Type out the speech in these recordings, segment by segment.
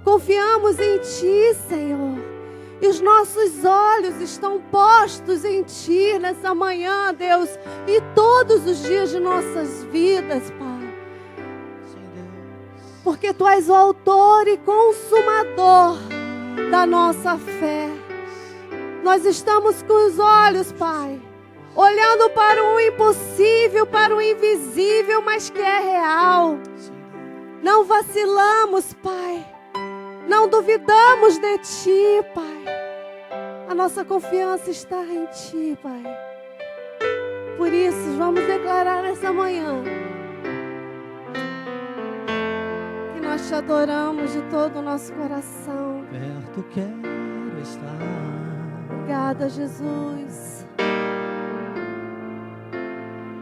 Confiamos em Ti, Senhor. E os nossos olhos estão postos em Ti nessa manhã, Deus. E todos os dias de nossas vidas, Pai. Porque Tu és o autor e consumador da nossa fé. Nós estamos com os olhos, Pai, olhando para o impossível, para o invisível, mas que é real. Não vacilamos, Pai. Não duvidamos de Ti, Pai. A nossa confiança está em Ti, Pai. Por isso, vamos declarar essa manhã que nós Te adoramos de todo o nosso coração. Perto quero estar. Obrigada, Jesus.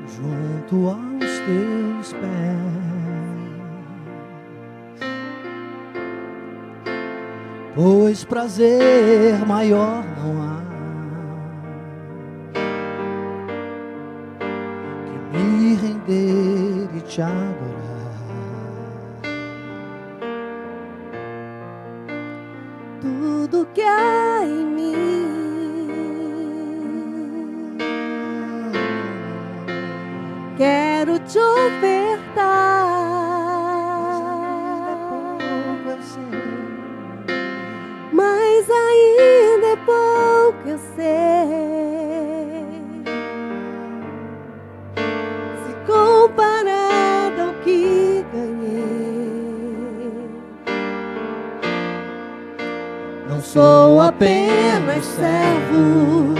Junto aos Teus pés. Pois prazer maior não há que me render e Te adorar. Tudo que há em mim quero Te ofertar. Mas ainda é pouco, eu sei. Se comparado ao que ganhei, Não sou apenas servo,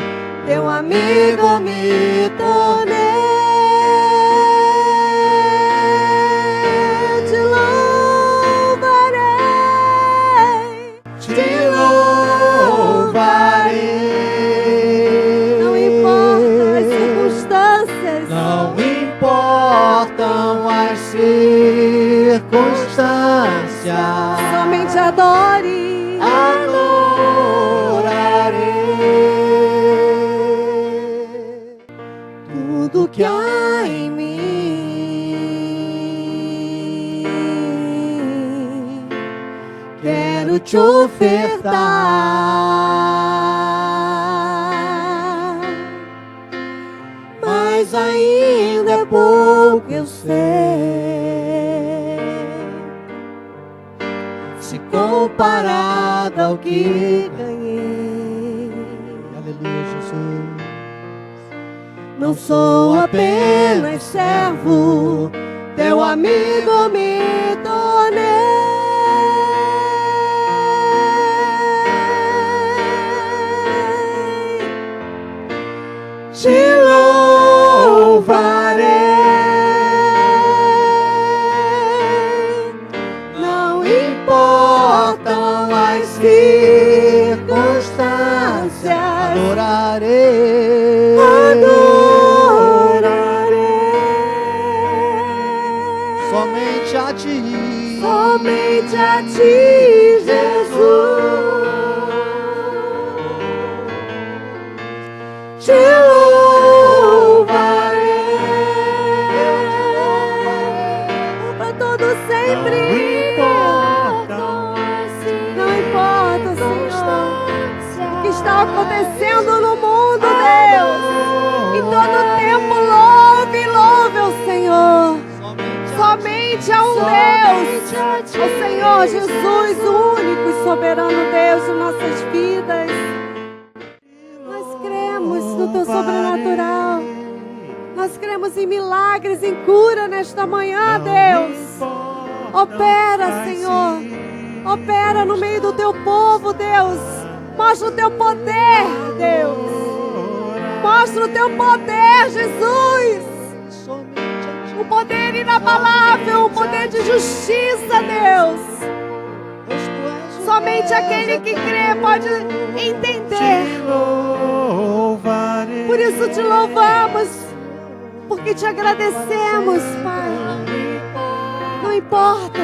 Teu amigo me tornei. Somente adore, adorarei. Tudo que há em mim quero Te ofertar. Mas ainda é pouco, eu sei. Comparado ao que ganhei. Aleluia, Jesus. Não sou apenas servo, Teu amigo me tornei. Te louvarei. Circunstâncias, adorarei, somente a Ti, somente a Ti, Jesus. Te louvarei para todo sempre. Está acontecendo no mundo, Deus. Em todo tempo, louve o Senhor. Somente a um Deus, o Senhor Jesus, o único e soberano Deus de nossas vidas. Nós cremos no Teu sobrenatural. Nós cremos em milagres, em cura nesta manhã, Deus. Opera, Senhor. Opera no meio do Teu povo, Deus. Mostra o Teu poder, Deus. Mostra o Teu poder, Jesus. O poder inabalável, o poder de justiça, Deus. Somente aquele que crê pode entender. Por isso Te louvamos, porque Te agradecemos, Pai. Não importa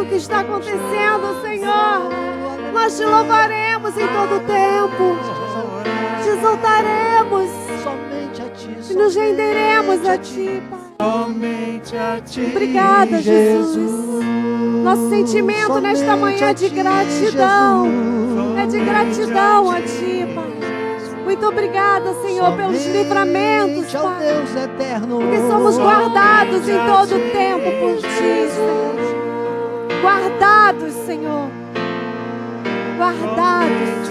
o que está acontecendo, Senhor. Nós Te louvaremos em todo o tempo. Te exaltaremos e nos renderemos a Ti, Pai. Somente somente a ti, Obrigada, Jesus. Nosso sentimento nesta manhã é de gratidão. É de gratidão a Ti, Pai. Muito obrigada, Senhor, pelos livramentos, ao Pai. Deus eterno, Porque somos guardados em todo o tempo por Ti, Senhor. Guardados, Senhor. Guardados.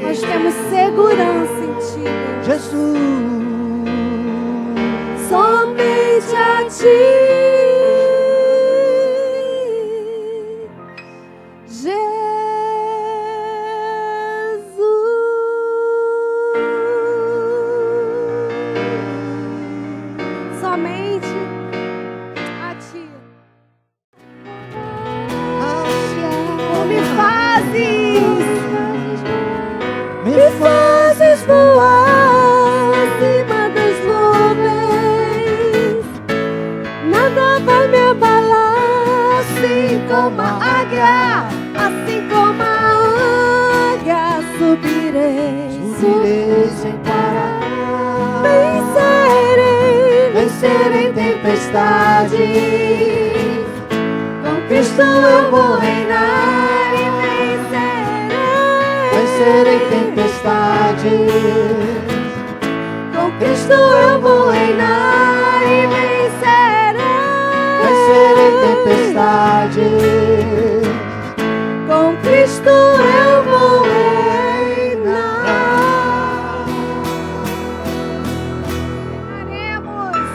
Nós temos segurança em Ti, Deus. Jesus. Somente a Ti, Jesus. Somente a Ti. Oh, me fazes voar acima das nuvens. Nada vai me abalar, assim como a águia, assim como a águia subirei, Sem parar, vencerei tempestades. Com Cristo eu vou reinar e vencerei tempestades. com Cristo eu vou reinar e Vencerei tempestades. Com Cristo eu vou reinar. Reinaremos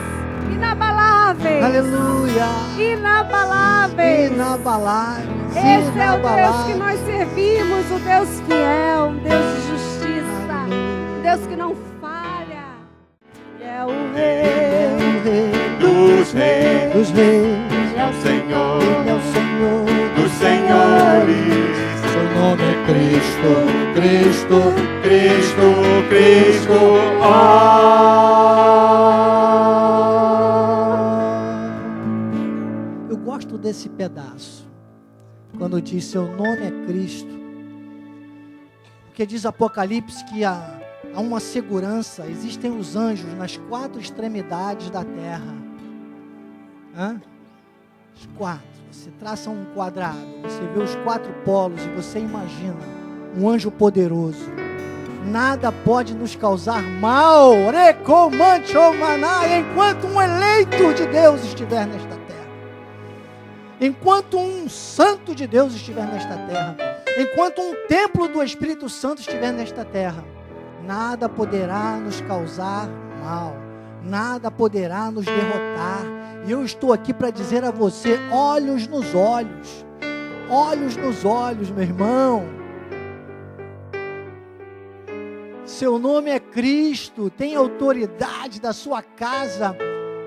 inabaláveis. Aleluia. Inabaláveis. Inabaláveis. Esse é o Deus que nós servimos, o Deus fiel, um Deus de justiça, um Deus que não falha. Ele é o Rei dos reis. Ele é o Senhor Ele é o Senhor dos senhores. Seu nome é Cristo, Cristo, Cristo, Cristo, Eu gosto desse pedaço, quando diz seu nome é Cristo, porque diz Apocalipse que há uma segurança, existem os anjos nas 4 extremidades da terra. Os 4, você traça um quadrado, você vê os 4 polos e você imagina um anjo poderoso. Nada pode nos causar mal, enquanto um eleito de Deus estiver nesta terra, enquanto um santo de Deus estiver nesta terra, enquanto um templo do Espírito Santo estiver nesta terra, nada poderá nos causar mal, nada poderá nos derrotar. E eu estou aqui para dizer a você, olhos nos olhos, meu irmão. Seu nome é Cristo, tem autoridade da sua casa,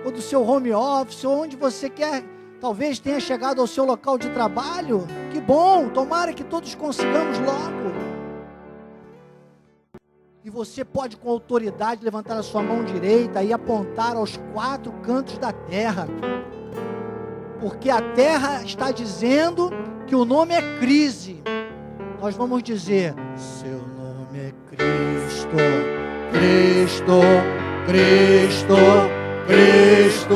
ou do seu home office, ou onde você quer, talvez tenha chegado ao seu local de trabalho. Que bom, tomara que todos consigamos logo. E você pode com autoridade levantar a sua mão direita e apontar aos 4 cantos da terra, porque a terra está dizendo que o nome é crise. Nós vamos dizer, seu nome é Cristo, Cristo, Cristo, Cristo.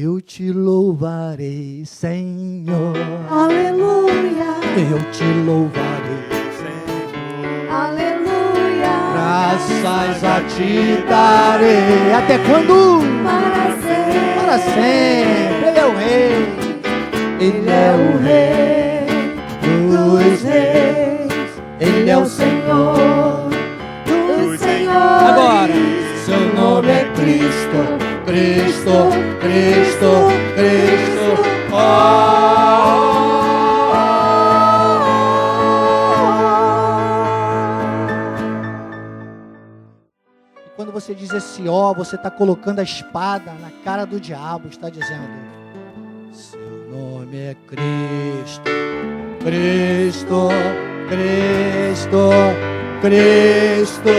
Eu te louvarei, Senhor. Aleluia. Eu te louvarei, Aleluia. graças a ti darei. Até quando? Para sempre. Para sempre. Ele é o Rei. Ele é o Rei dos reis. Ele é o Senhor dos senhores. Agora, seu nome é Cristo, Cristo, Cristo, Cristo. E quando você diz esse ó, você está colocando a espada na cara do diabo, está dizendo, seu nome é Cristo, Cristo, Cristo, Cristo.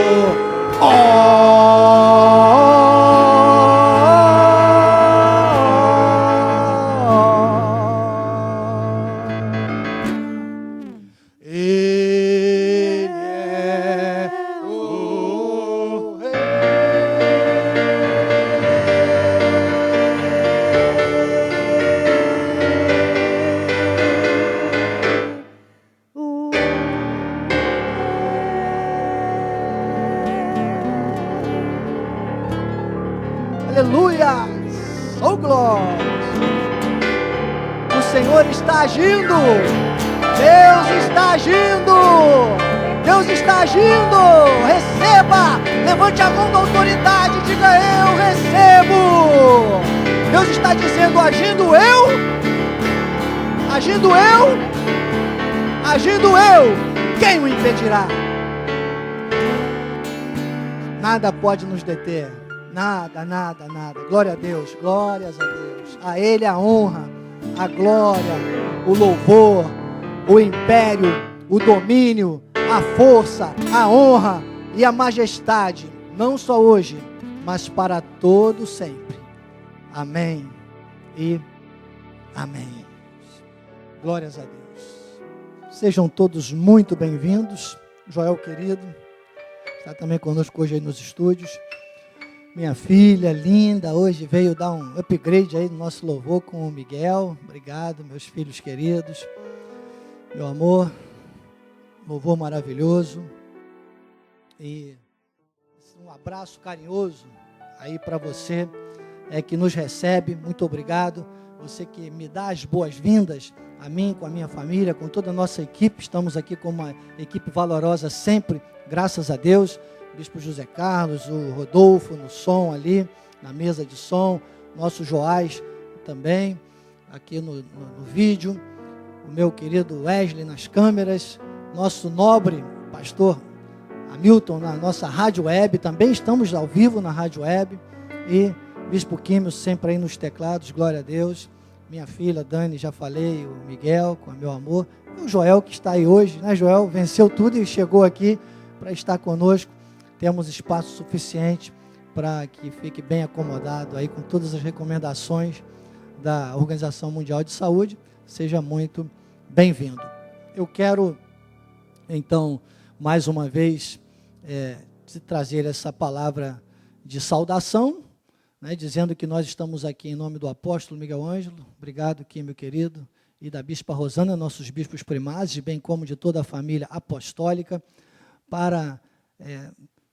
Senhor está agindo. Deus está agindo. Deus está agindo. Receba. Levante a mão da autoridade e diga: eu recebo. Deus está dizendo: agindo eu. Agindo eu. Agindo eu. Quem o impedirá? Nada pode nos deter. Nada, nada, nada. Glória a Deus. Glórias a Deus. A Ele a honra, a glória, o louvor, o império, o domínio, a força, a honra e a majestade, não só hoje, mas para todo sempre. Amém e amém. Glórias a Deus. Sejam todos muito bem-vindos. Joel querido, está também conosco hoje aí nos estúdios. Minha filha linda, hoje veio dar um upgrade aí no nosso louvor com o Miguel. Obrigado, meus filhos queridos. Meu amor, louvor maravilhoso. E um abraço carinhoso aí para você que nos recebe. Muito obrigado. Você que me dá as boas-vindas a mim, com a minha família, com toda a nossa equipe. Estamos aqui com uma equipe valorosa sempre, graças a Deus. Bispo José Carlos, o Rodolfo no som ali, na mesa de som, nosso Joás também, aqui no vídeo, o meu querido Wesley nas câmeras, nosso nobre pastor Hamilton na nossa rádio web, também estamos ao vivo na rádio web, e Bispo Químio sempre aí nos teclados, glória a Deus, minha filha Dani, já falei, o Miguel, com o meu amor, e o Joel que está aí hoje, né Joel, venceu tudo e chegou aqui para estar conosco. Temos espaço suficiente para que fique bem acomodado aí com todas as recomendações da Organização Mundial de Saúde. Seja muito bem-vindo. Eu quero, então, mais uma vez, te trazer essa palavra de saudação, né, dizendo que nós estamos aqui em nome do apóstolo Miguel Ângelo. Obrigado aqui, meu querido, e da bispa Rosana, nossos bispos primazes, bem como de toda a família apostólica, para...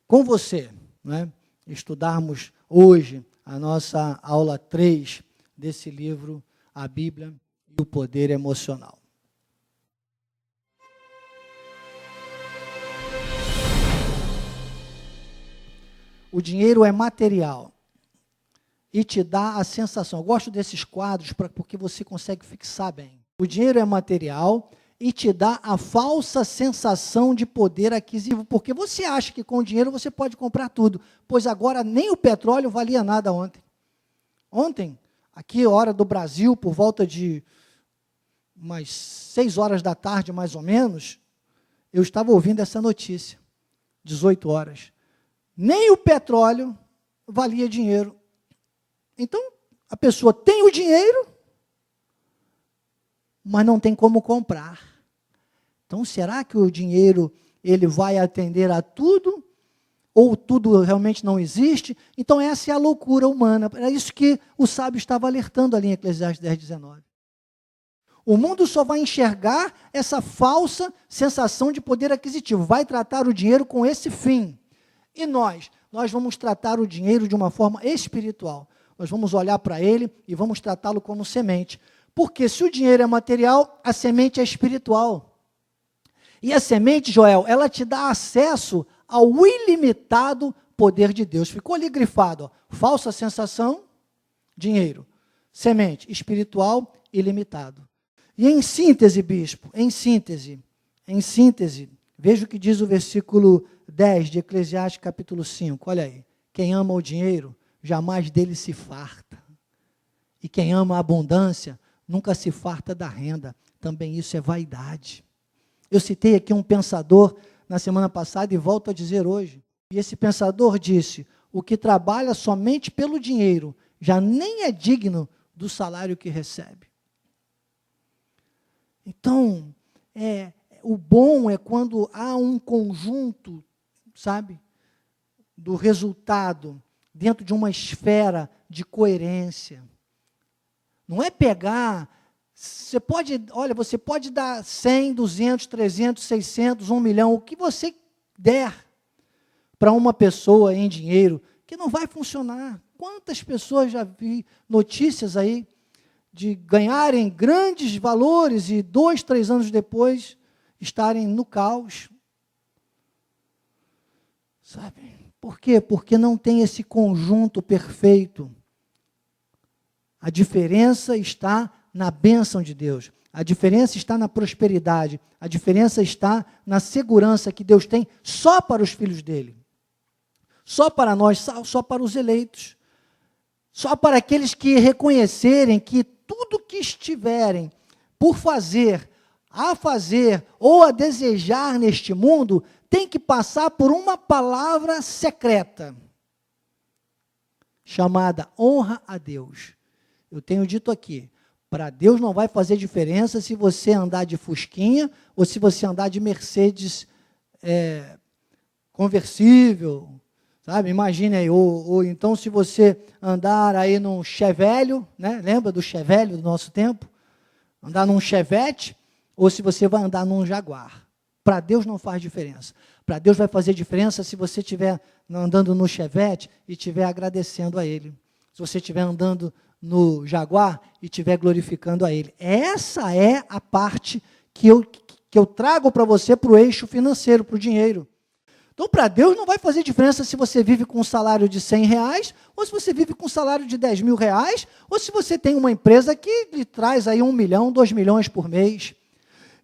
com você, né, estudarmos hoje a nossa aula 3 desse livro, a Bíblia e o Poder Emocional. O dinheiro é material e te dá a sensação, eu gosto desses quadros porque você consegue fixar bem. O dinheiro é material e te dá a falsa sensação de poder aquisitivo, porque você acha que com o dinheiro você pode comprar tudo, pois agora nem o petróleo valia nada ontem. Ontem, aqui, hora do Brasil, por volta de umas 6 horas da tarde, mais ou menos, eu estava ouvindo essa notícia, 18 horas. Nem o petróleo valia dinheiro. Então, a pessoa tem o dinheiro, mas não tem como comprar. Então, será que o dinheiro ele vai atender a tudo? Ou tudo realmente não existe? Então, essa é a loucura humana. É isso que o sábio estava alertando ali em Eclesiastes 10:19. O mundo só vai enxergar essa falsa sensação de poder aquisitivo. Vai tratar o dinheiro com esse fim. E nós vamos tratar o dinheiro de uma forma espiritual. Nós vamos olhar para ele e vamos tratá-lo como semente. Porque se o dinheiro é material, a semente é espiritual. E a semente, Joel, ela te dá acesso ao ilimitado poder de Deus. Ficou ali grifado, ó, falsa sensação, dinheiro. Semente, espiritual, ilimitado. E em síntese, bispo, em síntese, veja o que diz o versículo 10 de Eclesiastes capítulo 5. Olha aí, quem ama o dinheiro, jamais dele se farta. E quem ama a abundância, nunca se farta da renda. Também isso é vaidade. Eu citei aqui um pensador na semana passada e volto a dizer hoje. E esse pensador disse, o que trabalha somente pelo dinheiro, já nem é digno do salário que recebe. Então, o bom é quando há um conjunto, sabe, do resultado dentro de uma esfera de coerência. Não é pegar, você pode dar 100, 200, 300, 600, 1 milhão, o que você der para uma pessoa em dinheiro, que não vai funcionar. Quantas pessoas já vi notícias aí de ganharem grandes valores e 2, 3 anos depois estarem no caos. Sabe? Por quê? Porque não tem esse conjunto perfeito. A diferença está na bênção de Deus. A diferença está na prosperidade. A diferença está na segurança que Deus tem só para os filhos dele. Só para nós, só para os eleitos. Só para aqueles que reconhecerem que tudo que estiverem por fazer, a fazer ou a desejar neste mundo, tem que passar por uma palavra secreta, chamada honra a Deus. Eu tenho dito aqui, para Deus não vai fazer diferença se você andar de Fusquinha ou se você andar de Mercedes conversível, sabe? Imagine aí, ou então se você andar aí num Chevelho, né? Lembra do Chevelho do nosso tempo? Andar num Chevette, ou se você vai andar num Jaguar. Para Deus não faz diferença. Para Deus vai fazer diferença se você estiver andando no Chevette e estiver agradecendo a Ele. Se você estiver andando no Jaguar e estiver glorificando a Ele. Essa é a parte que eu trago para você, para o eixo financeiro, para o dinheiro. Então, para Deus não vai fazer diferença se você vive com um salário de R$100, ou se você vive com um salário de R$10.000, ou se você tem uma empresa que lhe traz aí 1 milhão, 2 milhões por mês.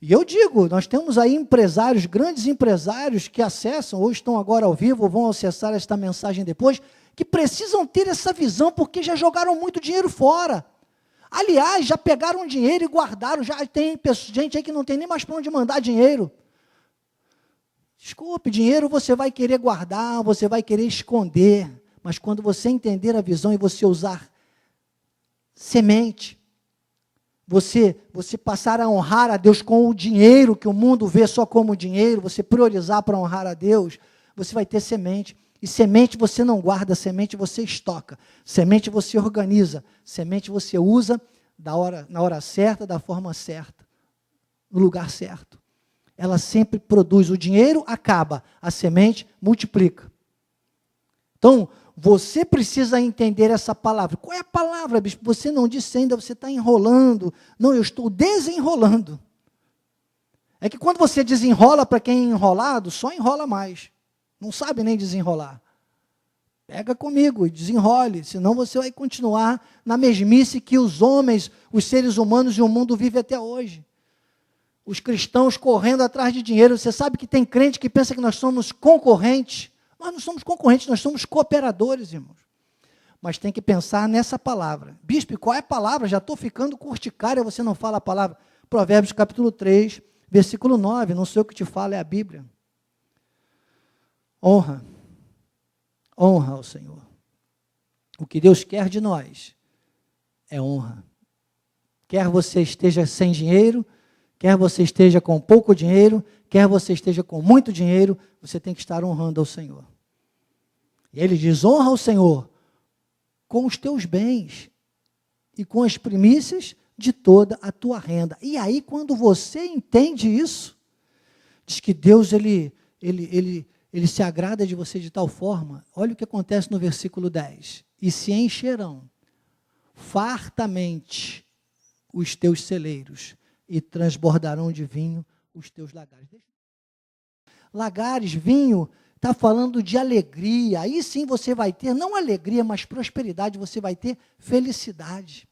E eu digo, nós temos aí empresários, grandes empresários que acessam, ou estão agora ao vivo, ou vão acessar esta mensagem depois, que precisam ter essa visão, porque já jogaram muito dinheiro fora. Aliás, já pegaram dinheiro e guardaram, já tem gente aí que não tem nem mais para onde mandar dinheiro. Desculpe, dinheiro você vai querer guardar, você vai querer esconder, mas quando você entender a visão e você usar semente, você passar a honrar a Deus com o dinheiro, que o mundo vê só como dinheiro, você priorizar para honrar a Deus, você vai ter semente. E semente você não guarda, semente você estoca, semente você organiza, semente você usa na hora certa, da forma certa, no lugar certo. Ela sempre produz, o dinheiro acaba, a semente multiplica. Então, você precisa entender essa palavra. Qual é a palavra, bispo? Você não disse ainda, você está enrolando. Não, eu estou desenrolando. É que quando você desenrola, para quem é enrolado, só enrola mais. Não sabe nem desenrolar. Pega comigo e desenrole, senão você vai continuar na mesmice que os homens, os seres humanos e o mundo vivem até hoje. Os cristãos correndo atrás de dinheiro. Você sabe que tem crente que pensa que nós somos concorrentes. Nós não somos concorrentes, nós somos cooperadores, irmãos. Mas tem que pensar nessa palavra. Bispo, qual é a palavra? Já estou ficando curticária, você não fala a palavra. Provérbios capítulo 3, versículo 9, não sei o que te fala, é a Bíblia. Honra. Honra ao Senhor. O que Deus quer de nós é honra. Quer você esteja sem dinheiro, quer você esteja com pouco dinheiro, quer você esteja com muito dinheiro, você tem que estar honrando ao Senhor. E ele diz, honra ao Senhor com os teus bens e com as primícias de toda a tua renda. E aí, quando você entende isso, diz que Deus, ele se agrada de você de tal forma, olha o que acontece no versículo 10, e se encherão fartamente os teus celeiros, e transbordarão de vinho os teus lagares. Lagares, vinho, está falando de alegria. Aí sim você vai ter, não alegria, mas prosperidade, você vai ter felicidade.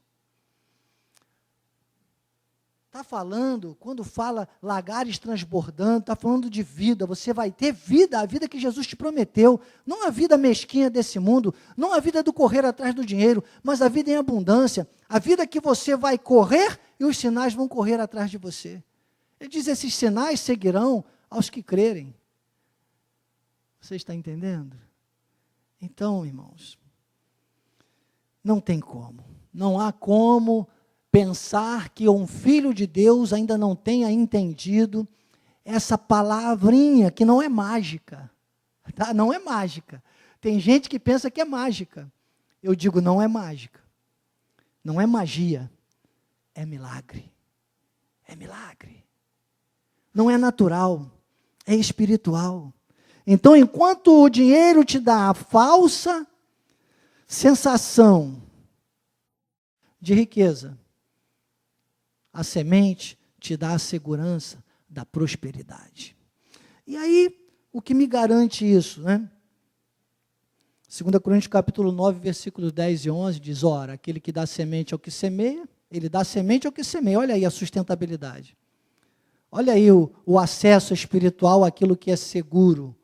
Está falando, quando fala lagares transbordando, está falando de vida, você vai ter vida, a vida que Jesus te prometeu, não a vida mesquinha desse mundo, não a vida do correr atrás do dinheiro, mas a vida em abundância, a vida que você vai correr e os sinais vão correr atrás de você. Ele diz, esses sinais seguirão aos que crerem. Você está entendendo? Então, irmãos, não tem como, não há como pensar que um filho de Deus ainda não tenha entendido essa palavrinha que não é mágica, tá? Não é mágica. Tem gente que pensa que é mágica. Eu digo, não é mágica. Não é magia. É milagre. É milagre. Não é natural. É espiritual. Então, enquanto o dinheiro te dá a falsa sensação de riqueza, A semente te dá a segurança da prosperidade. E aí, o que me garante isso, né? 2 Coríntios capítulo 9, versículos 10 e 11, diz, ora, aquele que dá semente ao que semeia, ele dá semente ao que semeia. Olha aí a sustentabilidade. Olha aí o acesso espiritual àquilo que é seguro,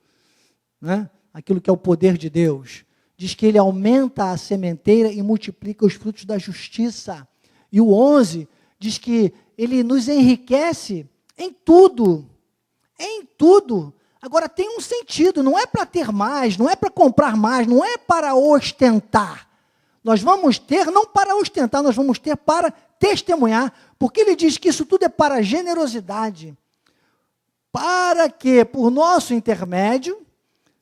né? Aquilo que é o poder de Deus. Diz que ele aumenta a sementeira e multiplica os frutos da justiça. E o 11 diz que ele nos enriquece em tudo. Em tudo. Agora tem um sentido, não é para ter mais, não é para comprar mais, não é para ostentar. Nós vamos ter, não para ostentar, nós vamos ter para testemunhar, porque ele diz que isso tudo é para generosidade, para que, por nosso intermédio,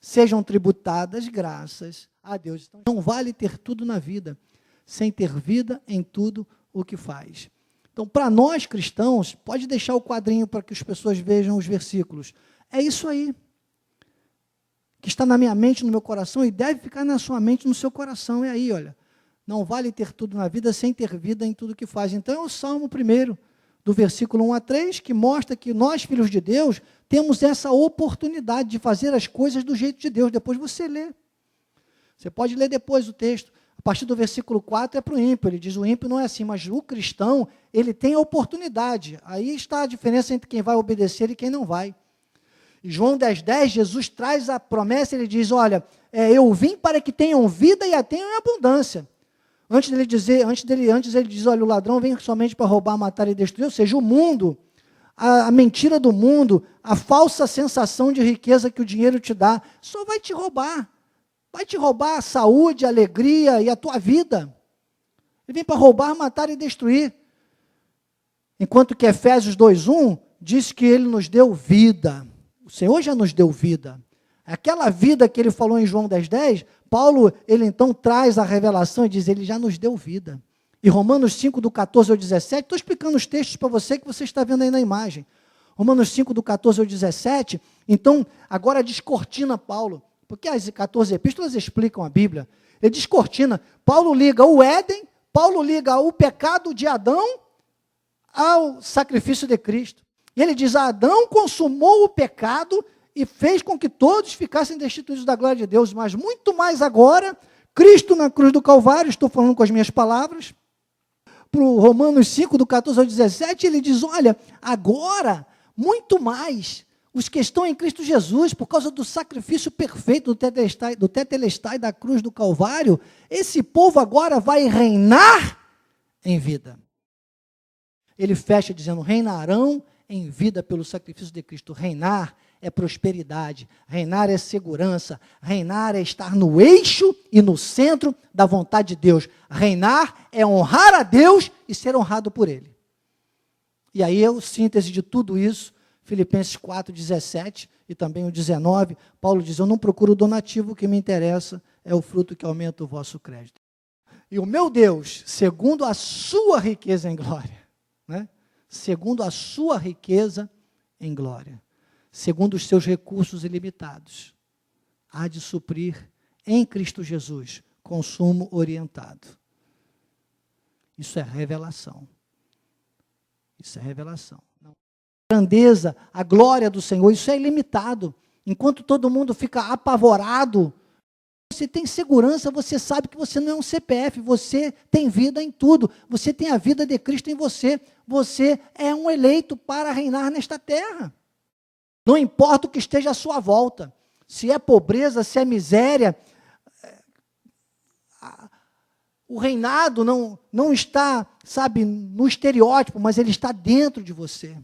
sejam tributadas graças a Deus. Então, não vale ter tudo na vida, sem ter vida em tudo o que faz. Então, para nós cristãos, pode deixar o quadrinho para que as pessoas vejam os versículos. É isso aí, que está na minha mente, no meu coração, e deve ficar na sua mente, no seu coração. É aí, olha, não vale ter tudo na vida sem ter vida em tudo que faz. Então é o Salmo 1, do versículo 1 a 3, que mostra que nós, filhos de Deus, temos essa oportunidade de fazer as coisas do jeito de Deus. Depois você lê. Você pode ler depois o texto. A partir do versículo 4 é para o ímpio. Ele diz, o ímpio não é assim, mas o cristão, ele tem a oportunidade. Aí está a diferença entre quem vai obedecer e quem não vai. Em João 10,10, Jesus traz a promessa, ele diz, olha, eu vim para que tenham vida e a tenham em abundância. Antes ele diz, olha, o ladrão vem somente para roubar, matar e destruir, ou seja, o mundo, a mentira do mundo, a falsa sensação de riqueza que o dinheiro te dá, só vai te roubar a saúde, a alegria e a tua vida. Ele vem para roubar, matar e destruir. Enquanto que Efésios 2,1 diz que ele nos deu vida. O Senhor já nos deu vida. Aquela vida que ele falou em João 10,10, Paulo, ele então traz a revelação e diz, ele já nos deu vida. E Romanos 5, do 14 ao 17, estou explicando os textos para você que você está vendo aí na imagem. Romanos 5, do 14 ao 17, então, agora descortina Paulo, porque as 14 epístolas explicam a Bíblia. Ele descortina, Paulo liga o Éden, Paulo liga o pecado de Adão ao sacrifício de Cristo. E ele diz, Adão consumou o pecado e fez com que todos ficassem destituídos da glória de Deus, mas muito mais agora, Cristo na cruz do Calvário, estou falando com as minhas palavras, para o Romanos 5, do 14 ao 17, ele diz, olha, agora, muito mais, os que estão em Cristo Jesus, por causa do sacrifício perfeito do tetelestai da cruz do Calvário, esse povo agora vai reinar em vida. Ele fecha dizendo, reinarão em vida pelo sacrifício de Cristo. Reinar é prosperidade, reinar é segurança, reinar é estar no eixo e no centro da vontade de Deus. Reinar é honrar a Deus e ser honrado por Ele. E aí, a síntese de tudo isso, Filipenses 4,17 e também o 19, Paulo diz, eu não procuro donativo, o que me interessa é o fruto que aumenta o vosso crédito. E o meu Deus, segundo a sua riqueza em glória, né? Segundo a sua riqueza em glória, segundo os seus recursos ilimitados, há de suprir em Cristo Jesus consumo orientado. Isso é revelação. Isso é revelação. A grandeza, a glória do Senhor, isso é ilimitado. Enquanto todo mundo fica apavorado, você tem segurança, você sabe que você não é um CPF, você tem vida em tudo, você tem a vida de Cristo em você, você é um eleito para reinar nesta terra. Não importa o que esteja à sua volta, se é pobreza, se é miséria, o reinado não está, sabe, no estereótipo, mas ele está dentro de você.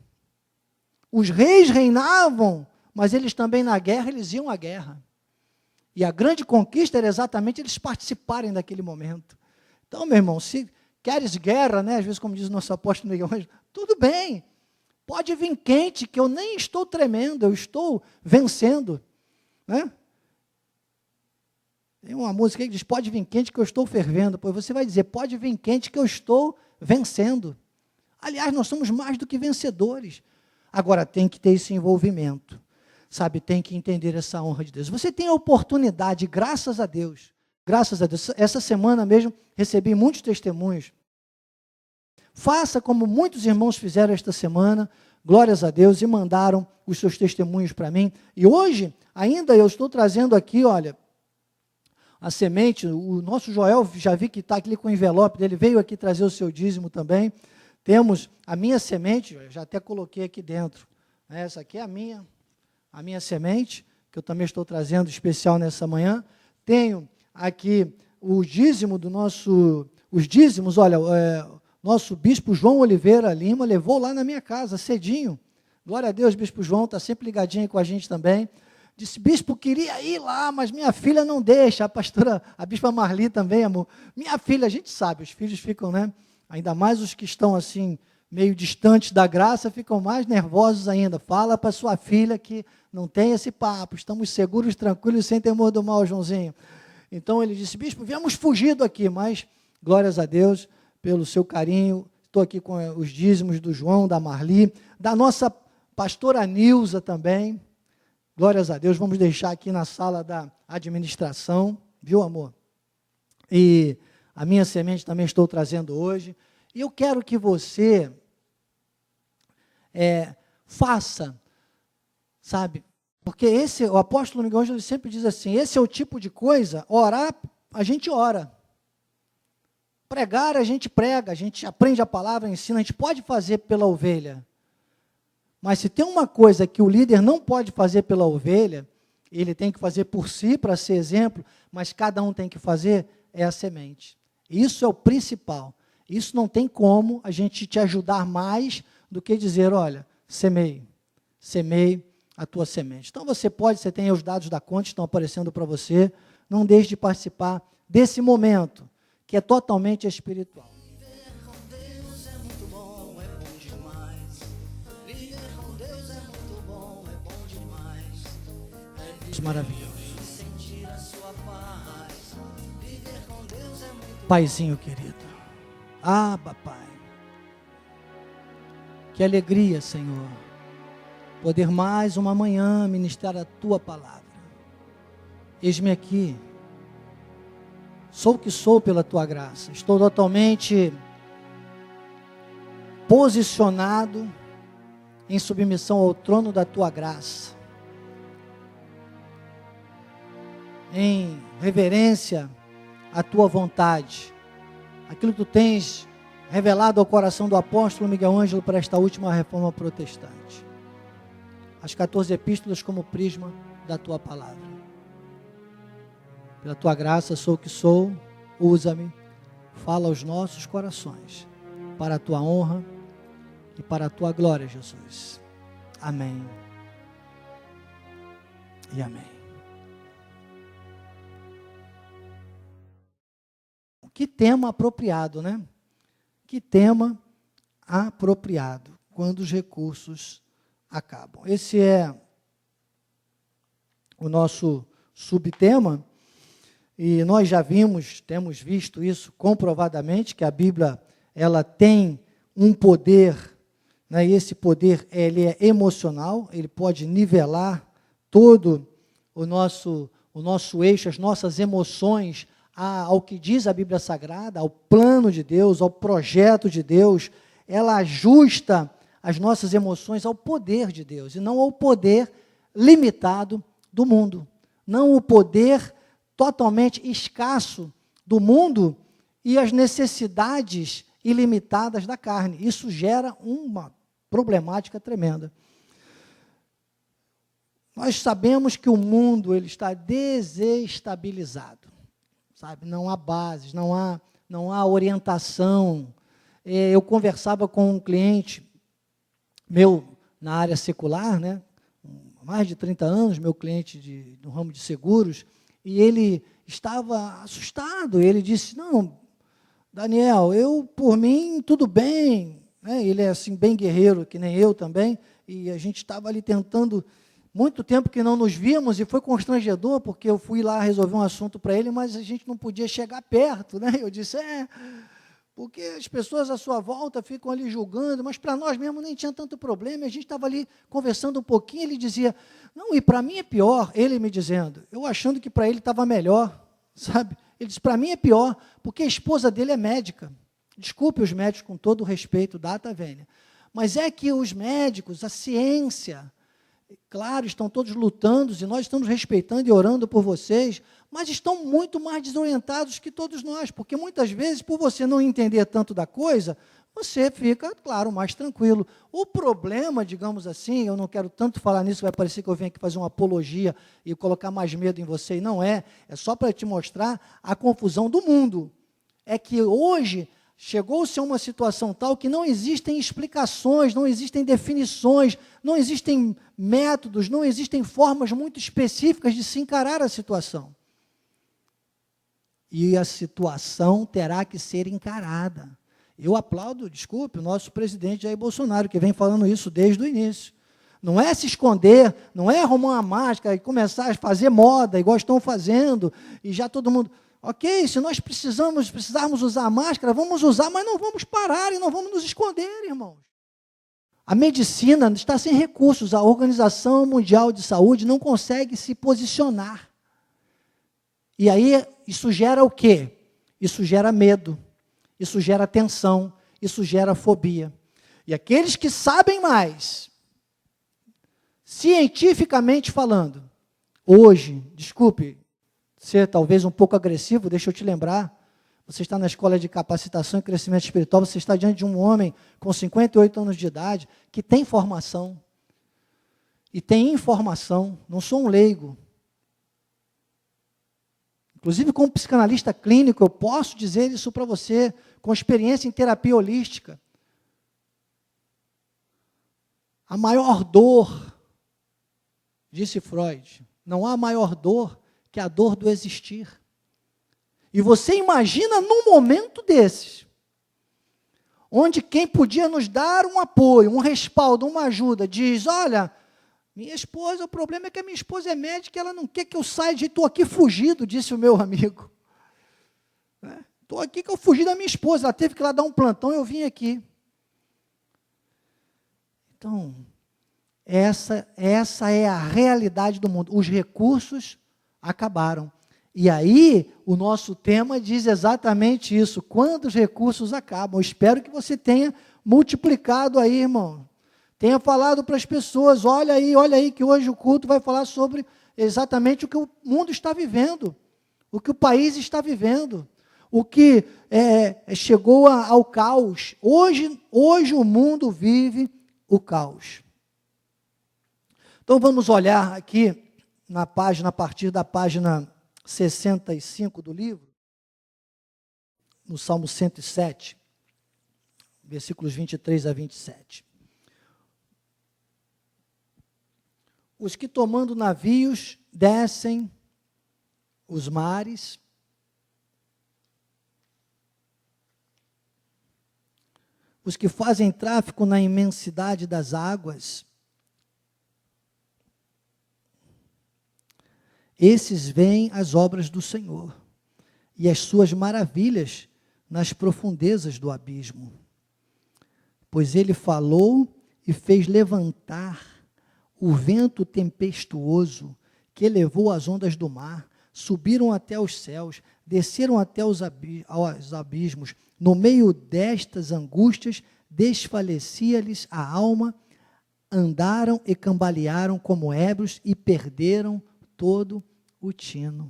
Os reis reinavam, mas eles também na guerra, eles iam à guerra. E a grande conquista era exatamente eles participarem daquele momento. Então, meu irmão, se queres guerra, né, às vezes, como diz o nosso apóstolo Miguel Ângelo, tudo bem, pode vir quente, que eu nem estou tremendo, eu estou vencendo. Né? Tem uma música que diz, pode vir quente que eu estou fervendo. Pois você vai dizer, pode vir quente que eu estou vencendo. Aliás, nós somos mais do que vencedores. Agora, tem que ter esse envolvimento. Sabe, tem que entender essa honra de Deus. Você tem a oportunidade, graças a Deus. Essa semana mesmo, recebi muitos testemunhos. faça como muitos irmãos fizeram esta semana, glórias a Deus, e mandaram os seus testemunhos para mim. E hoje, ainda eu estou trazendo aqui, olha, a semente. O nosso Joel, já vi que está aqui com o envelope dele, veio aqui trazer o seu dízimo também. Temos a minha semente, já até coloquei aqui dentro. Essa aqui é a minha semente, que eu também estou trazendo especial nessa manhã. Tenho aqui o dízimo os dízimos, olha, nosso bispo João Oliveira Lima levou lá na minha casa, cedinho. Glória a Deus, bispo João, está sempre ligadinho com a gente também. Disse, bispo, queria ir lá, mas minha filha não deixa. A bispa Marli também, amor. Minha filha, a gente sabe, os filhos ficam, né? Ainda mais os que estão assim, meio distantes da graça, ficam mais nervosos ainda. Fala para sua filha que não tem esse papo, estamos seguros, tranquilos, sem temor do mal, Joãozinho. Então ele disse, bispo, viemos fugido aqui, mas glórias a Deus pelo seu carinho. Estou aqui com os dízimos do João, da Marli, da nossa pastora Nilza também. Glórias a Deus, vamos deixar aqui na sala da administração, viu, amor? E a minha semente também estou trazendo hoje. E eu quero que você faça, sabe? Porque o apóstolo Miguel Ângelo sempre diz assim, esse é o tipo de coisa, orar, a gente ora. Pregar, a gente prega, a gente aprende a palavra, ensina, a gente pode fazer pela ovelha. Mas se tem uma coisa que o líder não pode fazer pela ovelha, ele tem que fazer por si, para ser exemplo, mas cada um tem que fazer, é a semente. Isso é o principal. Isso não tem como a gente te ajudar mais do que dizer, olha, semeie a tua semente. Então você tem os dados da conta, estão aparecendo para você, não deixe de participar desse momento, que é totalmente espiritual. Maravilhoso. Paizinho querido, Pai, que alegria, Senhor, poder mais uma manhã ministrar a Tua palavra. Eis-me aqui, sou o que sou pela Tua graça, estou totalmente posicionado em submissão ao trono da Tua graça, em reverência à tua vontade, aquilo que tu tens revelado ao coração do apóstolo Miguel Ângelo para esta última reforma protestante. As 14 epístolas como prisma da tua palavra. Pela tua graça sou o que sou, usa-me, fala aos nossos corações, para a tua honra e para a tua glória, Jesus. Amém. E amém. Que tema apropriado, né? Que tema apropriado, quando os recursos acabam. Esse é o nosso subtema, e nós já temos visto isso comprovadamente, que a Bíblia, ela tem um poder, né? E esse poder, ele é emocional, ele pode nivelar todo o nosso eixo, as nossas emoções, ao que diz a Bíblia Sagrada, ao plano de Deus, ao projeto de Deus. Ela ajusta as nossas emoções ao poder de Deus, e não ao poder limitado do mundo, não o poder totalmente escasso do mundo e as necessidades ilimitadas da carne. Isso gera uma problemática tremenda. Nós sabemos que o mundo ele está desestabilizado. Sabe, não há bases, não há orientação. Eu conversava com um cliente meu na área secular, né, há mais de 30 anos, meu cliente no ramo de seguros, e ele estava assustado. Ele disse, não, Daniel, por mim, tudo bem. Né? Ele é assim, bem guerreiro, que nem eu também, e a gente estava ali tentando, muito tempo que não nos víamos, e foi constrangedor, porque eu fui lá resolver um assunto para ele, mas a gente não podia chegar perto, né? Eu disse, porque as pessoas à sua volta ficam ali julgando, mas para nós mesmo nem tinha tanto problema, a gente estava ali conversando um pouquinho, ele dizia, não, e para mim é pior, ele me dizendo, eu achando que para ele estava melhor, sabe? Ele disse, para mim é pior, porque a esposa dele é médica, Desculpe os médicos com todo o respeito, data vênia. Mas é que os médicos, a ciência, claro, estão todos lutando e nós estamos respeitando e orando por vocês, mas estão muito mais desorientados que todos nós, porque muitas vezes, por você não entender tanto da coisa, você fica, claro, mais tranquilo. O problema, digamos assim, eu não quero tanto falar nisso, vai parecer que eu venho aqui fazer uma apologia e colocar mais medo em você, e não é só para te mostrar a confusão do mundo. É que hoje chegou-se a uma situação tal que não existem explicações, não existem definições, não existem métodos, não existem formas muito específicas de se encarar a situação. E a situação terá que ser encarada. Eu aplaudo, desculpe, o nosso presidente Jair Bolsonaro, que vem falando isso desde o início. Não é se esconder, não é arrumar uma máscara e começar a fazer moda, igual estão fazendo, e já todo mundo... Ok, se nós precisarmos usar máscara, vamos usar, mas não vamos parar e não vamos nos esconder, irmãos. A medicina está sem recursos, a Organização Mundial de Saúde não consegue se posicionar. E aí, isso gera o quê? Isso gera medo, isso gera tensão, isso gera fobia. E aqueles que sabem mais, cientificamente falando, hoje, desculpe, ser talvez um pouco agressivo, deixa eu te lembrar, você está na escola de capacitação e crescimento espiritual, você está diante de um homem com 58 anos de idade, que tem formação, e tem informação, não sou um leigo. Inclusive, como psicanalista clínico, eu posso dizer isso para você, com experiência em terapia holística. A maior dor, disse Freud, não há maior dor que a dor do existir. E você imagina num momento desses, onde quem podia nos dar um apoio, um respaldo, uma ajuda, diz, olha, minha esposa, o problema é que a minha esposa é médica, ela não quer que eu saia de... Estou aqui fugido, disse o meu amigo. Estou aqui que eu fugi da minha esposa, ela teve que ir lá dar um plantão, eu vim aqui. Então, essa é a realidade do mundo. Os recursos acabaram. E aí, o nosso tema diz exatamente isso. Quando os recursos acabam? Eu espero que você tenha multiplicado aí, irmão. Tenha falado para as pessoas, olha aí, que hoje o culto vai falar sobre exatamente o que o mundo está vivendo, o que o país está vivendo, o que chegou ao caos. Hoje o mundo vive o caos. Então, vamos olhar aqui na página, a partir da página 65 do livro, no Salmo 107, versículos 23 a 27. Os que tomando navios descem os mares, os que fazem tráfico na imensidade das águas, esses veem as obras do Senhor e as suas maravilhas nas profundezas do abismo. Pois ele falou e fez levantar o vento tempestuoso que levou as ondas do mar, subiram até os céus, desceram até os abismos. No meio destas angústias, desfalecia-lhes a alma, andaram e cambalearam como ébrios e perderam todo o tino.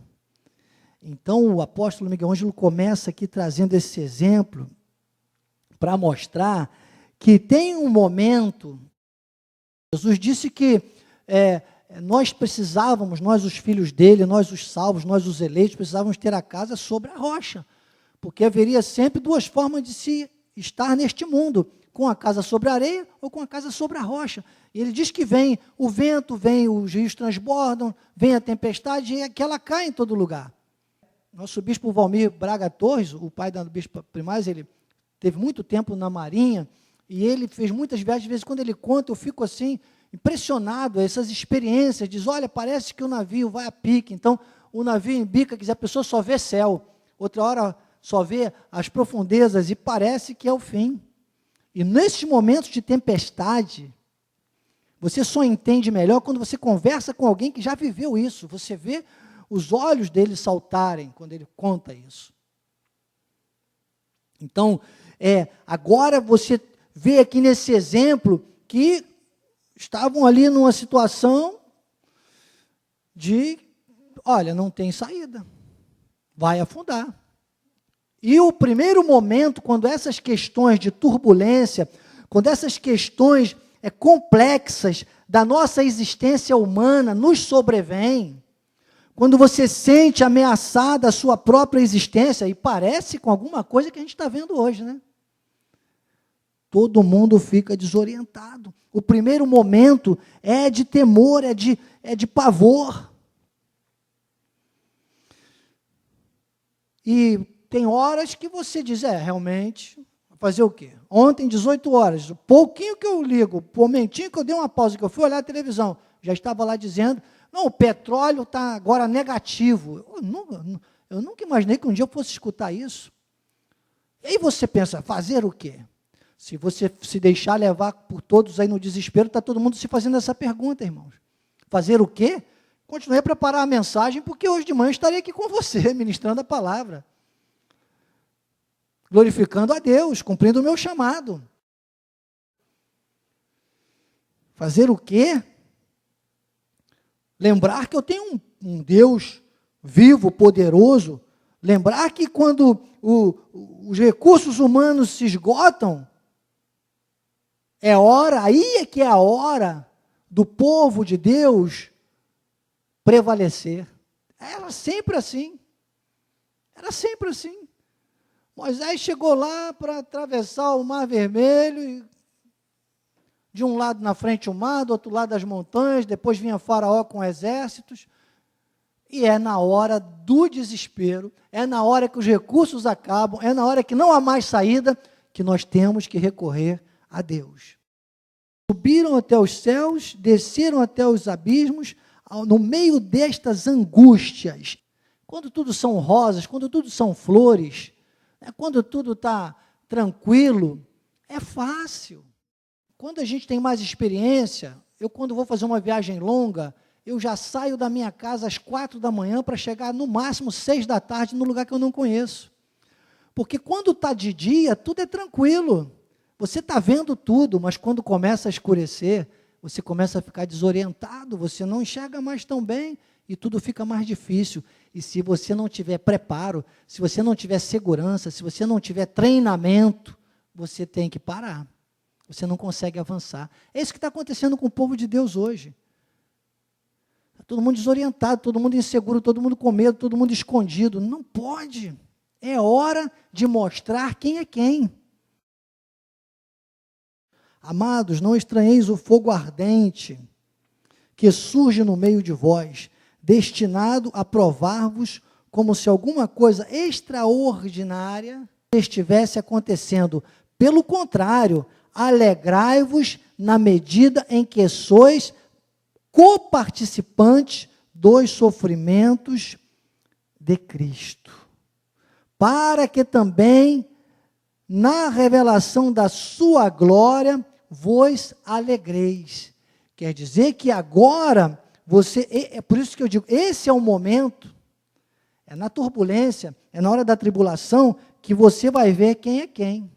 Então, o apóstolo Miguel Ângelo começa aqui trazendo esse exemplo para mostrar que tem um momento. Jesus disse que nós precisávamos, nós os filhos dele, nós os salvos, nós os eleitos, precisávamos ter a casa sobre a rocha, porque haveria sempre duas formas de se estar neste mundo, com a casa sobre a areia ou com a casa sobre a rocha. E ele diz que vem o vento, vem os rios transbordam, vem a tempestade e que ela cai em todo lugar. Nosso bispo Valmir Braga Torres, o pai da bispa Primaz, ele teve muito tempo na Marinha, e ele fez muitas viagens, de vez em quando ele conta, eu fico assim, impressionado, essas experiências, diz, olha, parece que o navio vai a pique, então o navio embica, que a pessoa só vê céu, outra hora só vê as profundezas, e parece que é o fim. E nesses momentos de tempestade, você só entende melhor quando você conversa com alguém que já viveu isso, você vê os olhos dele saltarem quando ele conta isso. Então, Agora você vê aqui nesse exemplo que estavam ali numa situação de, olha, não tem saída, vai afundar. E o primeiro momento, quando essas questões de turbulência, quando essas questões complexas da nossa existência humana nos sobrevêm, quando você sente ameaçada a sua própria existência, e parece com alguma coisa que a gente está vendo hoje, né? Todo mundo fica desorientado. O primeiro momento é de temor, é de pavor. E tem horas que você diz, realmente, fazer o quê? Ontem, 18 horas, o pouquinho que eu ligo, o momentinho que eu dei uma pausa, que eu fui olhar a televisão, já estava lá dizendo, não, o petróleo está agora negativo. Eu nunca imaginei que um dia eu fosse escutar isso. E aí você pensa, fazer o quê? Se você se deixar levar por todos aí no desespero, está todo mundo se fazendo essa pergunta, irmãos. Fazer o quê? Continuei a preparar a mensagem, porque hoje de manhã estarei aqui com você, ministrando a palavra. Glorificando a Deus, cumprindo o meu chamado. Fazer o quê? Lembrar que eu tenho um Deus vivo, poderoso. Lembrar que quando os recursos humanos se esgotam, aí é que é a hora do povo de Deus prevalecer. Era sempre assim. Era sempre assim. Moisés chegou lá para atravessar o Mar Vermelho, e de um lado na frente o mar, do outro lado as montanhas, depois vinha Faraó com exércitos, e é na hora do desespero, é na hora que os recursos acabam, é na hora que não há mais saída, que nós temos que recorrer a Deus. Subiram até os céus, desceram até os abismos, no meio destas angústias. Quando tudo são rosas, quando tudo são flores, quando tudo está tranquilo, é fácil. Quando a gente tem mais experiência, quando vou fazer uma viagem longa, eu já saio da minha casa às 4 da manhã para chegar no máximo 6 da tarde no lugar que eu não conheço. Porque quando está de dia, tudo é tranquilo. Você está vendo tudo, mas quando começa a escurecer, você começa a ficar desorientado, você não enxerga mais tão bem e tudo fica mais difícil. E se você não tiver preparo, se você não tiver segurança, se você não tiver treinamento, você tem que parar. Você não consegue avançar. É isso que está acontecendo com o povo de Deus hoje. Está todo mundo desorientado, todo mundo inseguro, todo mundo com medo, todo mundo escondido. Não pode. É hora de mostrar quem é quem. Amados, não estranheis o fogo ardente que surge no meio de vós, destinado a provar-vos como se alguma coisa extraordinária estivesse acontecendo. Pelo contrário, alegrai-vos na medida em que sois coparticipantes dos sofrimentos de Cristo, para que também na revelação da sua glória vos alegreis. Quer dizer que agora é por isso que eu digo, esse é o momento, é na turbulência, é na hora da tribulação que você vai ver quem é quem.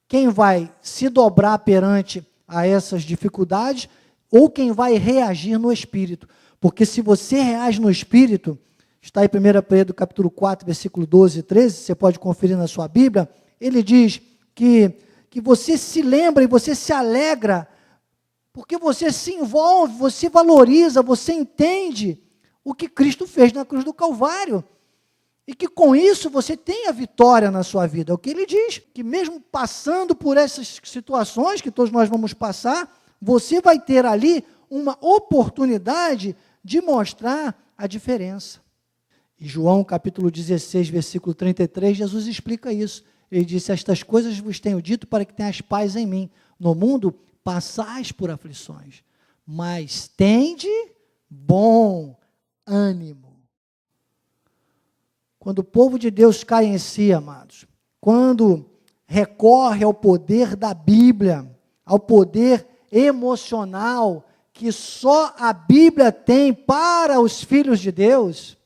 Quem vai se dobrar perante a essas dificuldades ou quem vai reagir no Espírito. Porque se você reage no Espírito, está aí 1 Pedro capítulo 4, versículo 12 e 13, você pode conferir na sua Bíblia, ele diz que você se lembra e você se alegra, porque você se envolve, você valoriza, você entende o que Cristo fez na cruz do Calvário. E que com isso você tem a vitória na sua vida. É o que ele diz, que mesmo passando por essas situações que todos nós vamos passar, você vai ter ali uma oportunidade de mostrar a diferença. Em João capítulo 16, versículo 33, Jesus explica isso. Ele disse, estas coisas vos tenho dito para que tenhas paz em mim. No mundo passais por aflições, mas tende bom ânimo. Quando o povo de Deus cai em si, amados, quando recorre ao poder da Bíblia, ao poder emocional que só a Bíblia tem para os filhos de Deus,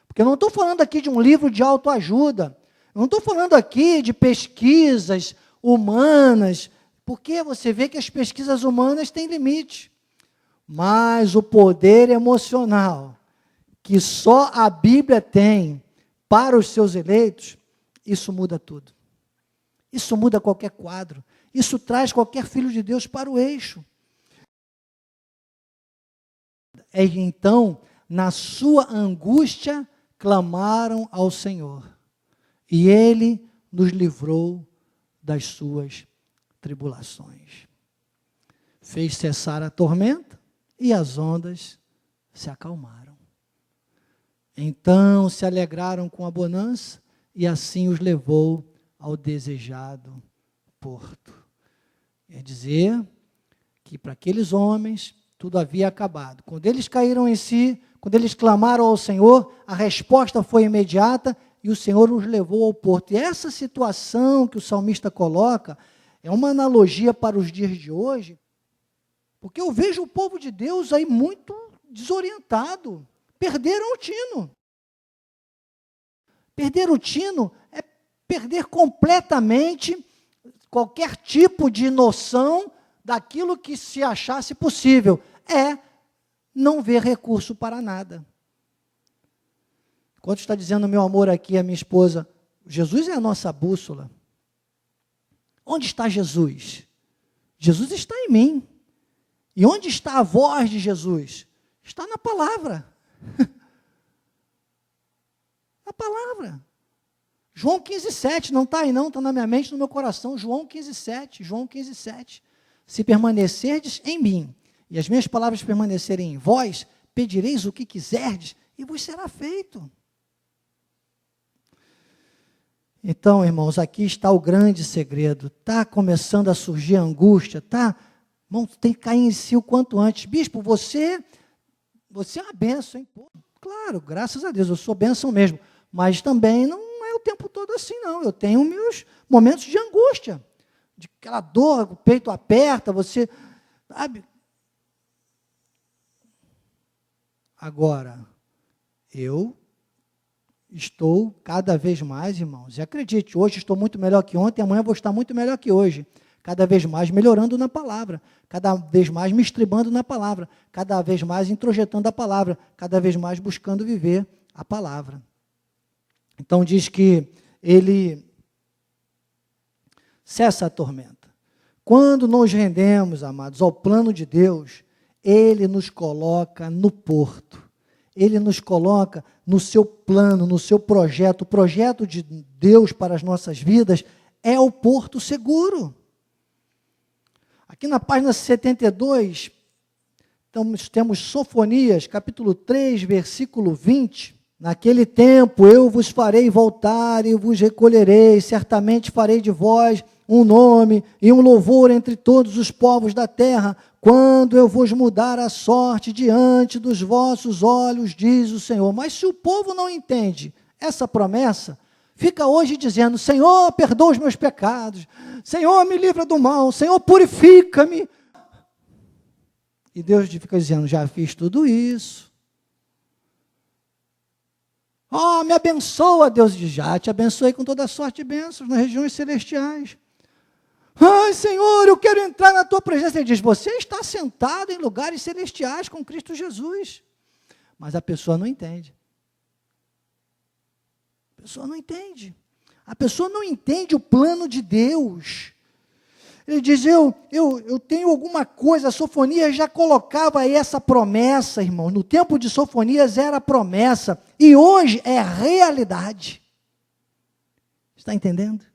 porque eu não estou falando aqui de um livro de autoajuda, não estou falando aqui de pesquisas humanas, porque você vê que as pesquisas humanas têm limite. Mas o poder emocional que só a Bíblia tem para os seus eleitos, isso muda tudo. Isso muda qualquer quadro. Isso traz qualquer filho de Deus para o eixo. Então, na sua angústia, clamaram ao Senhor. E Ele nos livrou das suas tribulações. Fez cessar a tormenta e as ondas se acalmaram. Então se alegraram com a bonança e assim os levou ao desejado porto. Quer dizer que para aqueles homens tudo havia acabado. Quando eles caíram em si, quando eles clamaram ao Senhor, a resposta foi imediata e o Senhor os levou ao porto. E essa situação que o salmista coloca é uma analogia para os dias de hoje, porque eu vejo o povo de Deus aí muito desorientado. Perderam o tino. Perder o tino é perder completamente qualquer tipo de noção daquilo que se achasse possível. É não ver recurso para nada. Enquanto está dizendo meu amor aqui, a minha esposa, Jesus é a nossa bússola. Onde está Jesus? Jesus está em mim. E onde está a voz de Jesus? Está na palavra. A palavra. João 15,7, não está aí não, está na minha mente, no meu coração. João 15,7, João 15,7. Se permanecerdes em mim, e as minhas palavras permanecerem em vós, pedireis o que quiserdes, e vos será feito. Então, irmãos, aqui está o grande segredo. Está começando a surgir a angústia, tá? Irmão, tem que cair em si o quanto antes. Bispo, você é uma bênção, hein? Pô, claro, graças a Deus, eu sou bênção mesmo. Mas também não é o tempo todo assim, não. Eu tenho meus momentos de angústia, de aquela dor, o peito aperta, você, sabe? Agora, eu estou cada vez mais, irmãos, e acredite, hoje estou muito melhor que ontem, amanhã vou estar muito melhor que hoje, cada vez mais melhorando na palavra, cada vez mais me estribando na palavra, cada vez mais introjetando a palavra, cada vez mais buscando viver a palavra. Então diz que ele cessa a tormenta. Quando nos rendemos, amados, ao plano de Deus, ele nos coloca no porto. Ele nos coloca no seu plano, no seu projeto. O projeto de Deus para as nossas vidas é o porto seguro. Aqui na página 72, temos Sofonias, capítulo 3, versículo 20. Naquele tempo eu vos farei voltar e vos recolherei, certamente farei de vós um nome e um louvor entre todos os povos da terra, quando eu vos mudar a sorte diante dos vossos olhos, diz o Senhor. Mas se o povo não entende essa promessa, fica hoje dizendo, Senhor, perdoa os meus pecados, Senhor, me livra do mal, Senhor, purifica-me. E Deus fica dizendo, já fiz tudo isso. Oh, me abençoa, Deus diz, já te abençoei com toda sorte de bênçãos nas regiões celestiais. Ai, Senhor, eu quero entrar na tua presença. Ele diz, você está sentado em lugares celestiais com Cristo Jesus. Mas a pessoa não entende. A pessoa não entende. A pessoa não entende o plano de Deus. Ele diz, eu tenho alguma coisa, a Sofonias já colocava aí essa promessa, irmão. No tempo de Sofonias era promessa, e hoje é realidade. Está entendendo?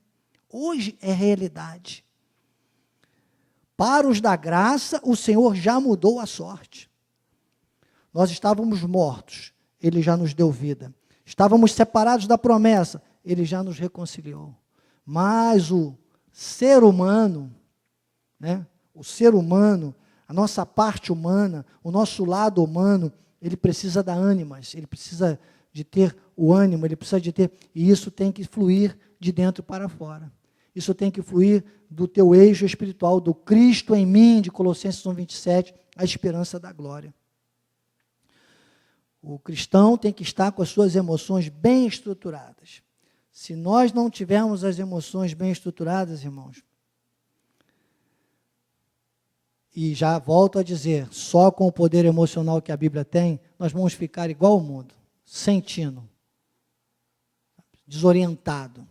Hoje é realidade. Para os da graça, o Senhor já mudou a sorte. Nós estávamos mortos, Ele já nos deu vida. Estávamos separados da promessa, Ele já nos reconciliou. Mas o ser humano, né? O ser humano, a nossa parte humana, o nosso lado humano, ele precisa dar ânimas, ele precisa de ter o ânimo, ele precisa de ter, e isso tem que fluir de dentro para fora. Isso tem que fluir do teu eixo espiritual, do Cristo em mim, de Colossenses 1:27, a esperança da glória. O cristão tem que estar com as suas emoções bem estruturadas. Se nós não tivermos as emoções bem estruturadas, irmãos, e já volto a dizer, só com o poder emocional que a Bíblia tem, nós vamos ficar igual ao mundo, sentindo, desorientado,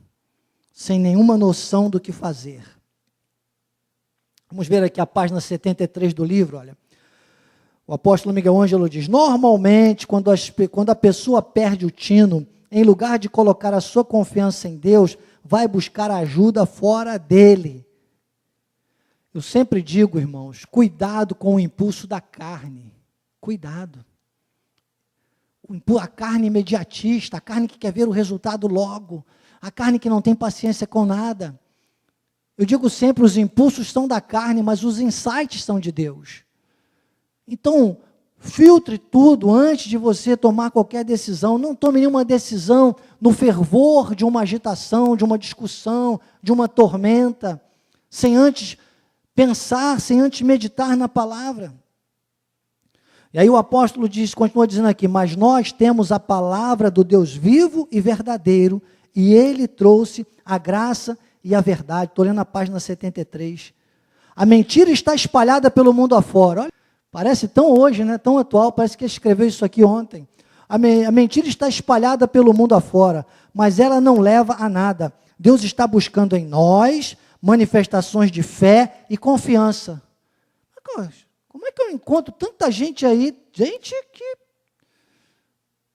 sem nenhuma noção do que fazer. Vamos ver aqui a página 73 do livro, olha. O apóstolo Miguel Ângelo diz, normalmente, quando a pessoa perde o tino, em lugar de colocar a sua confiança em Deus, vai buscar ajuda fora dele. Eu sempre digo, irmãos, cuidado com o impulso da carne. Cuidado. A carne imediatista, a carne que quer ver o resultado logo, a carne que não tem paciência com nada. Eu digo sempre, os impulsos são da carne, mas os insights são de Deus. Então, filtre tudo antes de você tomar qualquer decisão. Não tome nenhuma decisão no fervor de uma agitação, de uma discussão, de uma tormenta, sem antes pensar, sem antes meditar na palavra. E aí o apóstolo continua dizendo aqui, mas nós temos a palavra do Deus vivo e verdadeiro, e ele trouxe a graça e a verdade. Estou lendo a página 73. A mentira está espalhada pelo mundo afora. Olha, parece tão hoje, né, tão atual, parece que ele escreveu isso aqui ontem. A mentira está espalhada pelo mundo afora, mas ela não leva a nada. Deus está buscando em nós manifestações de fé e confiança. Como é que eu encontro tanta gente aí, gente que,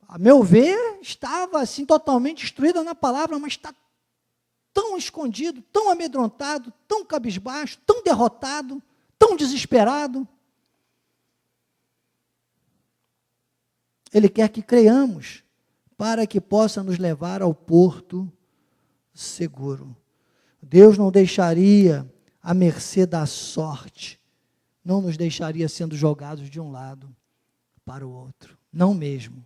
a meu ver, estava assim totalmente instruída na palavra, mas está tão escondido, tão amedrontado, tão cabisbaixo, tão derrotado, tão desesperado. Ele quer que creiamos, para que possa nos levar ao porto seguro. Deus não deixaria à mercê da sorte, não nos deixaria sendo jogados de um lado para o outro, não mesmo,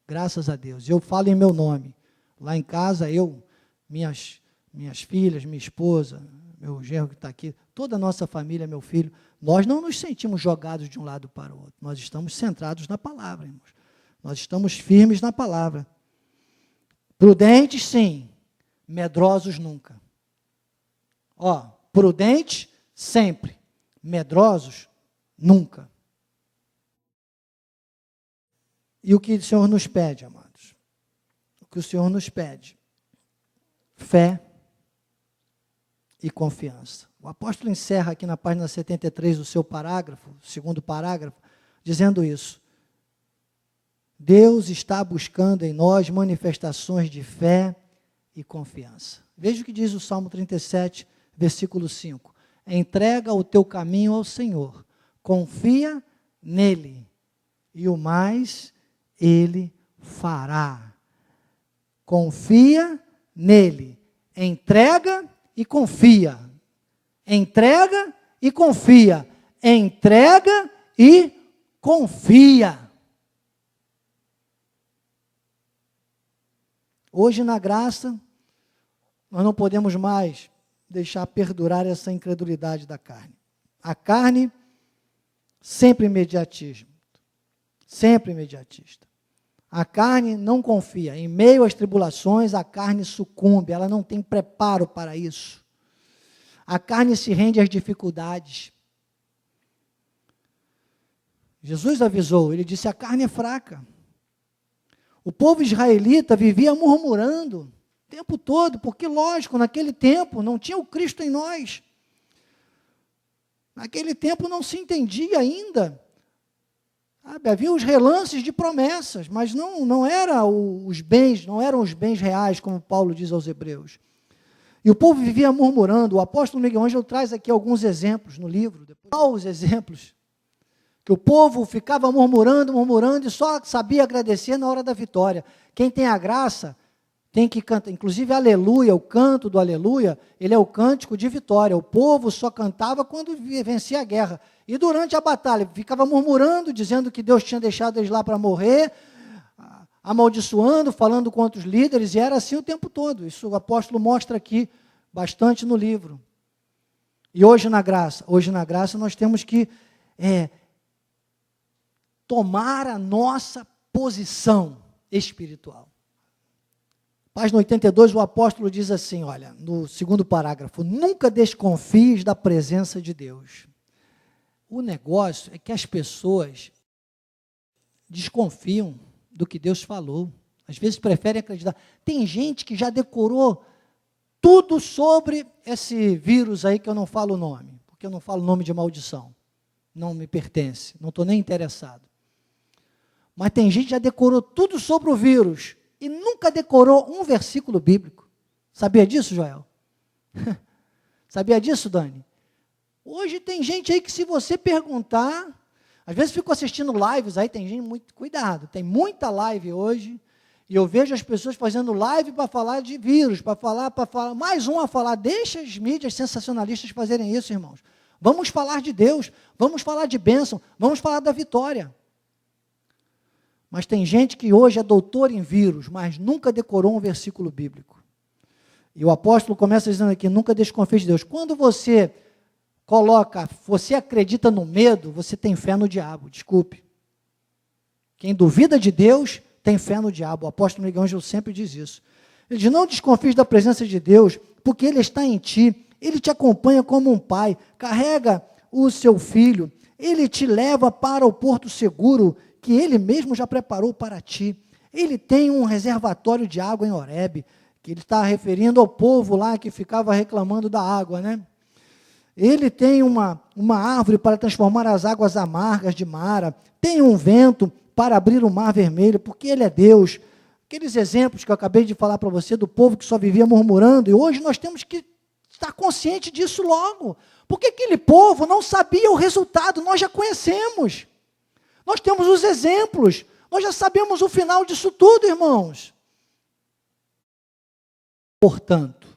graças a Deus. Eu falo em meu nome, lá em casa minhas filhas, minha esposa, meu genro que está aqui, toda a nossa família, meu filho, nós não nos sentimos jogados de um lado para o outro, nós estamos centrados na palavra, irmãos, nós estamos firmes na palavra, prudentes sim, medrosos nunca. Prudentes sempre, medrosos nunca. E o que o Senhor nos pede, amados? O que o Senhor nos pede? Fé e confiança. O apóstolo encerra aqui na página 73 o seu parágrafo, o segundo parágrafo, dizendo isso. Deus está buscando em nós manifestações de fé e confiança. Veja o que diz o Salmo 37, versículo 5. Entrega o teu caminho ao Senhor, confia nele, e o mais ele fará. Confia nele, entrega e confia. Entrega e confia. Entrega e confia. Hoje na graça, nós não podemos mais deixar perdurar essa incredulidade da carne. A carne, sempre imediatismo. Sempre imediatista. A carne não confia. Em meio às tribulações, a carne sucumbe. Ela não tem preparo para isso. A carne se rende às dificuldades. Jesus avisou, ele disse, a carne é fraca. O povo israelita vivia murmurando o tempo todo, porque, lógico, naquele tempo não tinha o Cristo em nós. Naquele tempo não se entendia ainda. Havia os relances de promessas, mas não eram os bens reais, como Paulo diz aos Hebreus. E o povo vivia murmurando. O apóstolo Miguel Ângelo traz aqui alguns exemplos no livro, os exemplos, que o povo ficava murmurando e só sabia agradecer na hora da vitória. Quem tem a graça tem que cantar, inclusive aleluia, o canto do aleluia, ele é o cântico de vitória. O povo só cantava quando vencia a guerra. E durante a batalha, ficava murmurando, dizendo que Deus tinha deixado eles lá para morrer, amaldiçoando, falando contra os líderes, e era assim o tempo todo. Isso o apóstolo mostra aqui bastante no livro. E hoje na graça nós temos que tomar a nossa posição espiritual. Página 82, o apóstolo diz assim, olha, no segundo parágrafo, nunca desconfies da presença de Deus. O negócio é que as pessoas desconfiam do que Deus falou. Às vezes preferem acreditar. Tem gente que já decorou tudo sobre esse vírus aí que eu não falo o nome, porque eu não falo nome de maldição. Não me pertence, não estou nem interessado. Mas tem gente que já decorou tudo sobre o vírus e nunca decorou um versículo bíblico. Sabia disso, Joel? Sabia disso, Dani? Hoje tem gente aí que se você perguntar, às vezes fico assistindo lives aí, tem gente, muito cuidado, tem muita live hoje, e eu vejo as pessoas fazendo live para falar de vírus, para falar, mais um a falar, deixa as mídias sensacionalistas fazerem isso, irmãos. Vamos falar de Deus, vamos falar de bênção, vamos falar da vitória. Mas tem gente que hoje é doutor em vírus, mas nunca decorou um versículo bíblico. E o apóstolo começa dizendo aqui, nunca desconfie de Deus. Quando você você acredita no medo, você tem fé no diabo, desculpe. Quem duvida de Deus, tem fé no diabo. O apóstolo Miguel Ângelo sempre diz isso. Ele diz, não desconfies da presença de Deus, porque Ele está em ti, Ele te acompanha como um pai, carrega o seu filho, Ele te leva para o porto seguro, que Ele mesmo já preparou para ti. Ele tem um reservatório de água em Horebe, que ele está referindo ao povo lá que ficava reclamando da água, né? Ele tem uma árvore para transformar as águas amargas de Mara, tem um vento para abrir o mar vermelho, porque Ele é Deus. Aqueles exemplos que eu acabei de falar para você, do povo que só vivia murmurando, e hoje nós temos que estar consciente disso logo, porque aquele povo não sabia o resultado, nós já conhecemos, nós temos os exemplos, nós já sabemos o final disso tudo, irmãos. Portanto,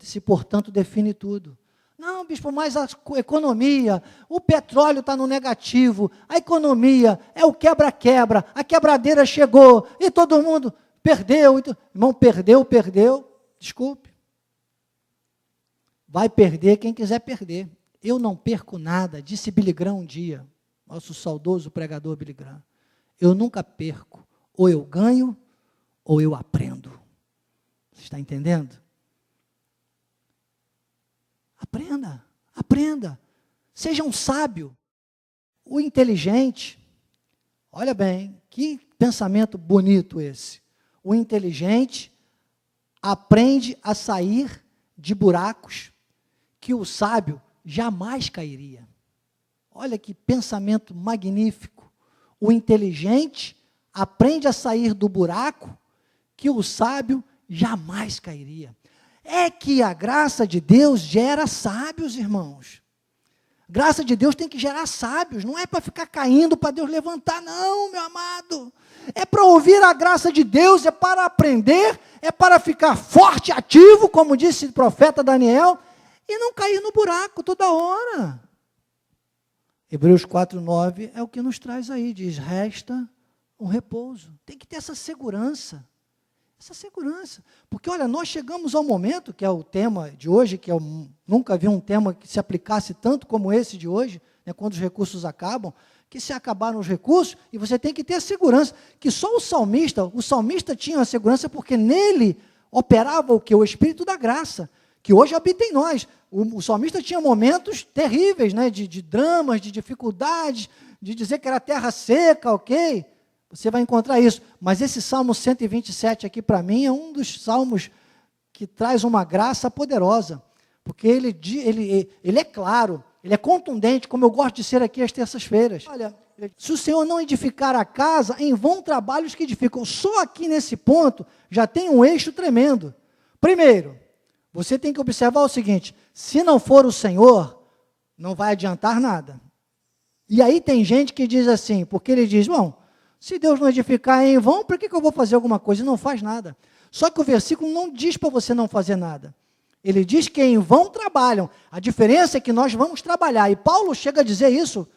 esse portanto define tudo. Não, bispo, mas a economia, o petróleo está no negativo, a economia é o quebra-quebra, a quebradeira chegou e todo mundo perdeu. Irmão, perdeu, desculpe. Vai perder quem quiser perder. Eu não perco nada, disse Billy Graham um dia, nosso saudoso pregador Billy Graham. Eu nunca perco, ou eu ganho, ou eu aprendo. Você está entendendo? Aprenda, seja um sábio, o inteligente, olha bem, que pensamento bonito esse, o inteligente aprende a sair de buracos que o sábio jamais cairia. Olha que pensamento magnífico, o inteligente aprende a sair do buraco que o sábio jamais cairia. É que a graça de Deus gera sábios, irmãos. Graça de Deus tem que gerar sábios, não é para ficar caindo para Deus levantar, não, meu amado. É para ouvir a graça de Deus, é para aprender, é para ficar forte, ativo, como disse o profeta Daniel, e não cair no buraco toda hora. Hebreus 4:9 é o que nos traz aí, diz, resta um repouso. Tem que ter essa segurança. Porque olha, nós chegamos ao momento, que é o tema de hoje, que eu nunca vi um tema que se aplicasse tanto como esse de hoje, né, quando os recursos acabam, que se acabaram os recursos, e você tem que ter a segurança, que só o salmista tinha a segurança porque nele operava o que? O Espírito da graça, que hoje habita em nós. O salmista tinha momentos terríveis, né, de dramas, de dificuldades, de dizer que era terra seca, ok? Você vai encontrar isso, mas esse Salmo 127 aqui para mim é um dos salmos que traz uma graça poderosa, porque ele é claro, ele é contundente, como eu gosto de ser aqui às terças-feiras. Olha, se o Senhor não edificar a casa, em vão trabalhos que edificam. Só aqui nesse ponto já tem um eixo tremendo. Primeiro, você tem que observar o seguinte, se não for o Senhor, não vai adiantar nada. E aí tem gente que diz assim, porque ele diz, bom, se Deus não edificar em vão, para que eu vou fazer alguma coisa? E não faz nada. Só que o versículo não diz para você não fazer nada. Ele diz que em vão trabalham. A diferença é que nós vamos trabalhar. E Paulo chega a dizer isso,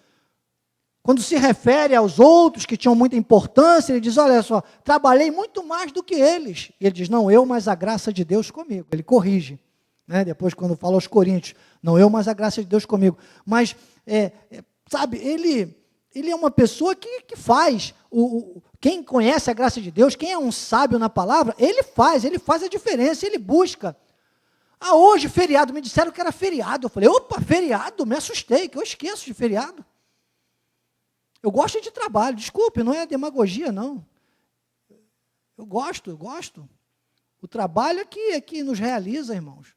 quando se refere aos outros que tinham muita importância, ele diz, olha só, trabalhei muito mais do que eles. E ele diz, não eu, mas a graça de Deus comigo. Ele corrige. Né? Depois, quando fala aos Coríntios, não eu, mas a graça de Deus comigo. Mas, sabe, ele ele é uma pessoa que faz. Quem conhece a graça de Deus, quem é um sábio na palavra, ele faz a diferença, ele busca. Hoje, feriado, me disseram que era feriado. Eu falei, opa, feriado? Me assustei, que eu esqueço de feriado. Eu gosto de trabalho, desculpe, não é demagogia, não. Eu gosto. O trabalho é que nos realiza, irmãos.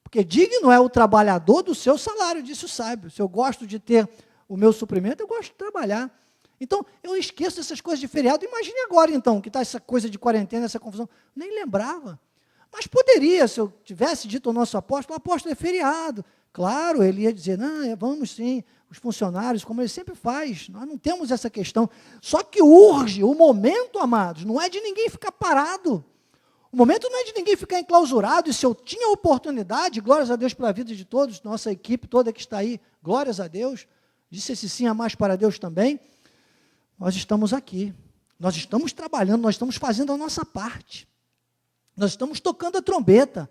Porque digno é o trabalhador do seu salário, disse o sábio. Se eu gosto de ter o meu suprimento, eu gosto de trabalhar. Então, eu esqueço dessas coisas de feriado. Imagine agora, então, que está essa coisa de quarentena, essa confusão. Nem lembrava. Mas poderia, se eu tivesse dito ao nosso apóstolo é feriado. Claro, ele ia dizer, não, vamos sim, os funcionários, como ele sempre faz, nós não temos essa questão. Só que urge, o momento, amados, não é de ninguém ficar parado. O momento não é de ninguém ficar enclausurado, e se eu tinha oportunidade, glórias a Deus pela vida de todos, nossa equipe toda que está aí, glórias a Deus, disse esse sim a mais para Deus também, nós estamos aqui, nós estamos trabalhando, nós estamos fazendo a nossa parte. Nós estamos tocando a trombeta.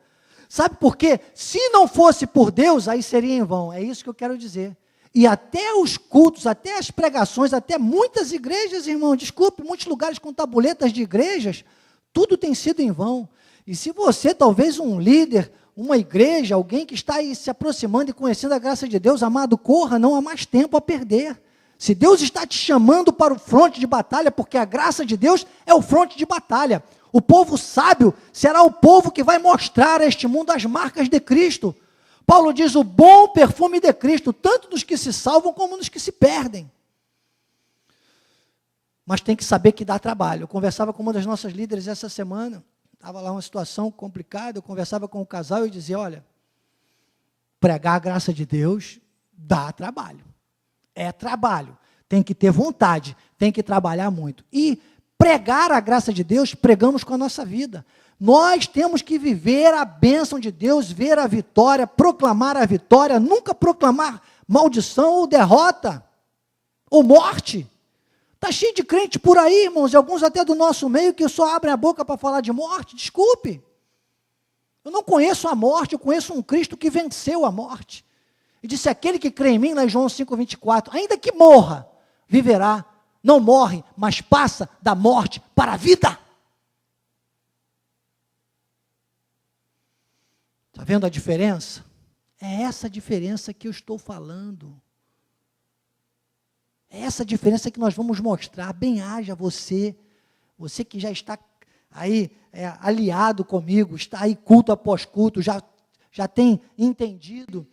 Sabe por quê? Se não fosse por Deus, aí seria em vão. É isso que eu quero dizer. E até os cultos, até as pregações, até muitas igrejas, irmão, desculpe, muitos lugares com tabuletas de igrejas, tudo tem sido em vão. E se você, talvez um líder, uma igreja, alguém que está aí se aproximando e conhecendo a graça de Deus, amado, corra, não há mais tempo a perder. Se Deus está te chamando para o fronte de batalha, porque a graça de Deus é o fronte de batalha. O povo sábio será o povo que vai mostrar a este mundo as marcas de Cristo. Paulo diz o bom perfume de Cristo, tanto dos que se salvam como dos que se perdem. Mas tem que saber que dá trabalho. Eu conversava com uma das nossas líderes essa semana, estava lá uma situação complicada, eu conversava com o casal e dizia, olha, pregar a graça de Deus dá trabalho. É trabalho. Tem que ter vontade, tem que trabalhar muito. E pregar a graça de Deus, pregamos com a nossa vida. Nós temos que viver a bênção de Deus, ver a vitória, proclamar a vitória, nunca proclamar maldição ou derrota, ou morte. Está cheio de crente por aí, irmãos, e alguns até do nosso meio, que só abrem a boca para falar de morte. Desculpe. Eu não conheço a morte, eu conheço um Cristo que venceu a morte. E disse, aquele que crê em mim, lá em João 5,24, ainda que morra, viverá. Não morre, mas passa da morte para a vida. Está vendo a diferença? É essa diferença que eu estou falando. É essa diferença que nós vamos mostrar. Bem-haja você que já está aí aliado comigo, está aí culto após culto, já tem entendido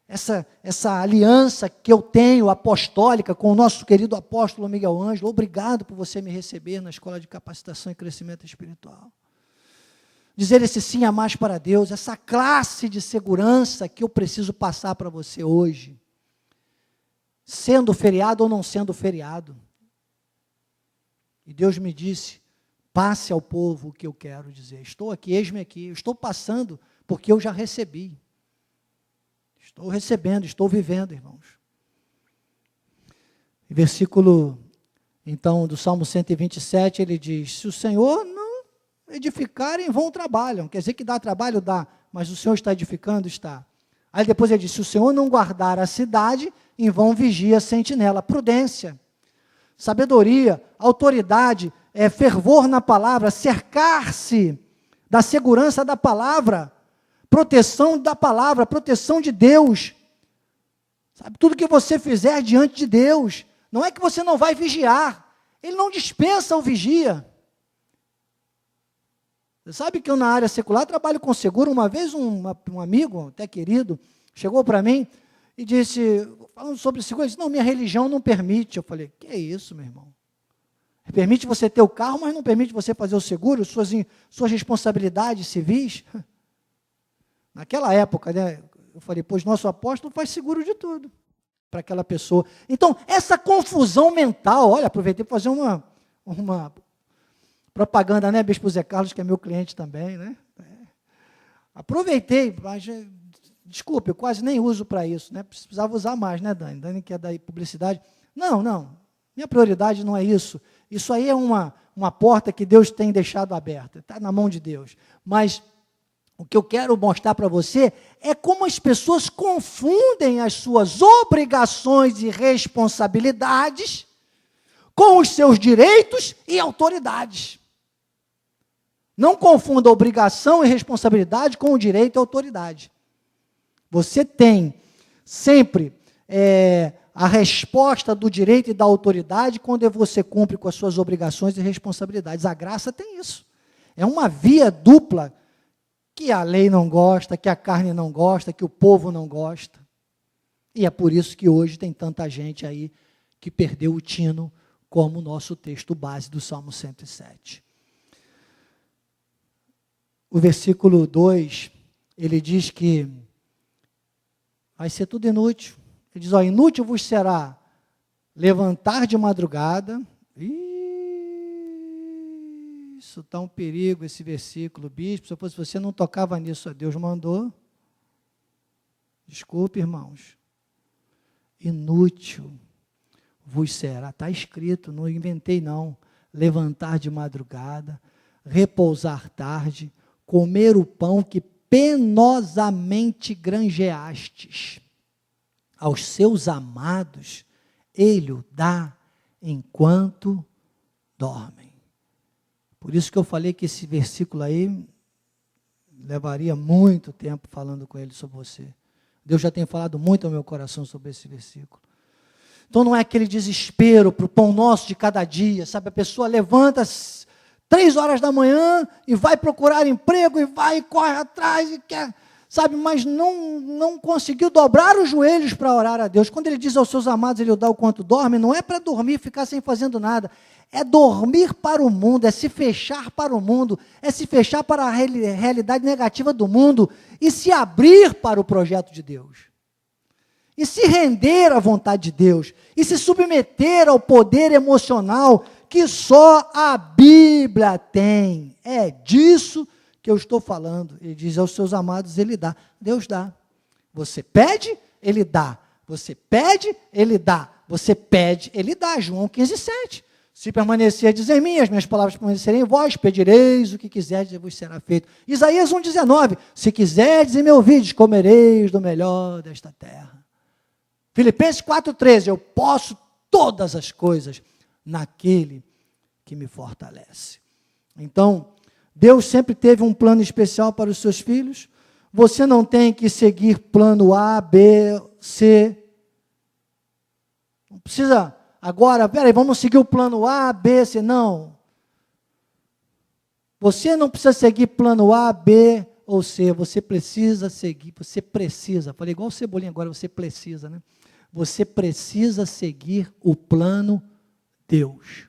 essa aliança que eu tenho, apostólica, com o nosso querido apóstolo Miguel Ângelo. Obrigado por você me receber na Escola de Capacitação e Crescimento Espiritual. Dizer esse sim a mais para Deus, essa classe de segurança que eu preciso passar para você hoje. Sendo feriado ou não sendo feriado. E Deus me disse, passe ao povo o que eu quero dizer. Estou aqui, eis-me aqui, eu estou passando porque eu já recebi. Estou recebendo, estou vivendo, irmãos. Versículo, então, do Salmo 127, ele diz, se o Senhor não edificar, em vão trabalham. Quer dizer que dá trabalho? Dá, mas o Senhor está edificando? Está. Aí depois ele diz, se o Senhor não guardar a cidade, em vão vigia a sentinela. Prudência, sabedoria, autoridade, fervor na palavra, cercar-se da segurança da palavra, proteção da palavra, proteção de Deus. Sabe, tudo que você fizer diante de Deus, não é que você não vai vigiar, Ele não dispensa o vigia. Você sabe que eu na área secular trabalho com seguro. Uma vez um amigo, até querido, chegou para mim e disse, falando sobre seguro, ele disse, não, minha religião não permite. Eu falei, que é isso, meu irmão? Permite você ter o carro, mas não permite você fazer o seguro, suas responsabilidades civis? Naquela época, né, eu falei, pois nosso apóstolo faz seguro de tudo para aquela pessoa. Então, essa confusão mental, olha, aproveitei para fazer uma propaganda, né, Bispo Zé Carlos, que é meu cliente também, né? Aproveitei, mas, desculpe, eu quase nem uso para isso, né? Precisava usar mais, né, Dani? Dani que é da publicidade. Não, minha prioridade não é isso. Isso aí é uma porta que Deus tem deixado aberta, está na mão de Deus. Mas O que eu quero mostrar para você é como as pessoas confundem as suas obrigações e responsabilidades com os seus direitos e autoridades. Não confunda obrigação e responsabilidade com o direito e autoridade. Você tem sempre a resposta do direito e da autoridade quando você cumpre com as suas obrigações e responsabilidades. A graça tem isso. É uma via dupla que a lei não gosta, que a carne não gosta, que o povo não gosta. E é por isso que hoje tem tanta gente aí que perdeu o tino, como o nosso texto base do Salmo 107. O versículo 2, ele diz que vai ser tudo inútil. Ele diz, inútil vos será levantar de madrugada. Isso está um perigo, esse versículo, bispo. Se fosse você, não tocava nisso, Deus mandou. Desculpe, irmãos. Inútil vos será, está escrito, não inventei não. Levantar de madrugada, repousar tarde, comer o pão que penosamente granjeastes. Aos seus amados, ele o dá enquanto dormem. Por isso que eu falei que esse versículo aí levaria muito tempo falando com ele sobre você. Deus já tem falado muito ao meu coração sobre esse versículo. Então não é aquele desespero para o pão nosso de cada dia, sabe? A pessoa levanta às 3 horas da manhã e vai procurar emprego e vai e corre atrás e quer, sabe? Mas não conseguiu dobrar os joelhos para orar a Deus. Quando ele diz aos seus amados, ele o dá o quanto dorme, não é para dormir e ficar sem fazendo nada. É dormir para o mundo, é se fechar para o mundo, é se fechar para a realidade negativa do mundo e se abrir para o projeto de Deus. E se render à vontade de Deus, e se submeter ao poder emocional que só a Bíblia tem. É disso que eu estou falando. Ele diz aos seus amados, ele dá. Deus dá. Você pede, ele dá. Você pede, ele dá. Você pede, ele dá. João 15:7. Se permanecerdes em mim, as minhas palavras permanecerem em vós, pedireis o que quiserdes e vos será feito. Isaías 1:19. Se quiserdes e me ouvides, comereis do melhor desta terra. Filipenses 4:13, eu posso todas as coisas naquele que me fortalece. Então, Deus sempre teve um plano especial para os seus filhos. Você não tem que seguir plano A, B, C. Não precisa, agora, peraí, vamos seguir o plano A, B, C. Não. Você não precisa seguir plano A, B ou C. Você precisa seguir, falei igual o Cebolinha agora, você precisa, né? Você precisa seguir o plano Deus.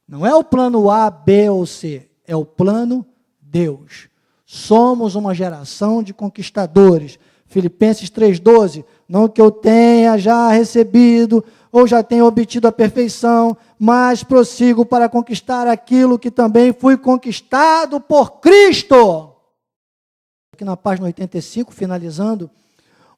Não é o plano A, B ou C, é o plano Deus. Somos uma geração de conquistadores. Filipenses 3:12, não que eu tenha já recebido ou já tenha obtido a perfeição, mas prossigo para conquistar aquilo que também fui conquistado por Cristo. Aqui na página 85, finalizando,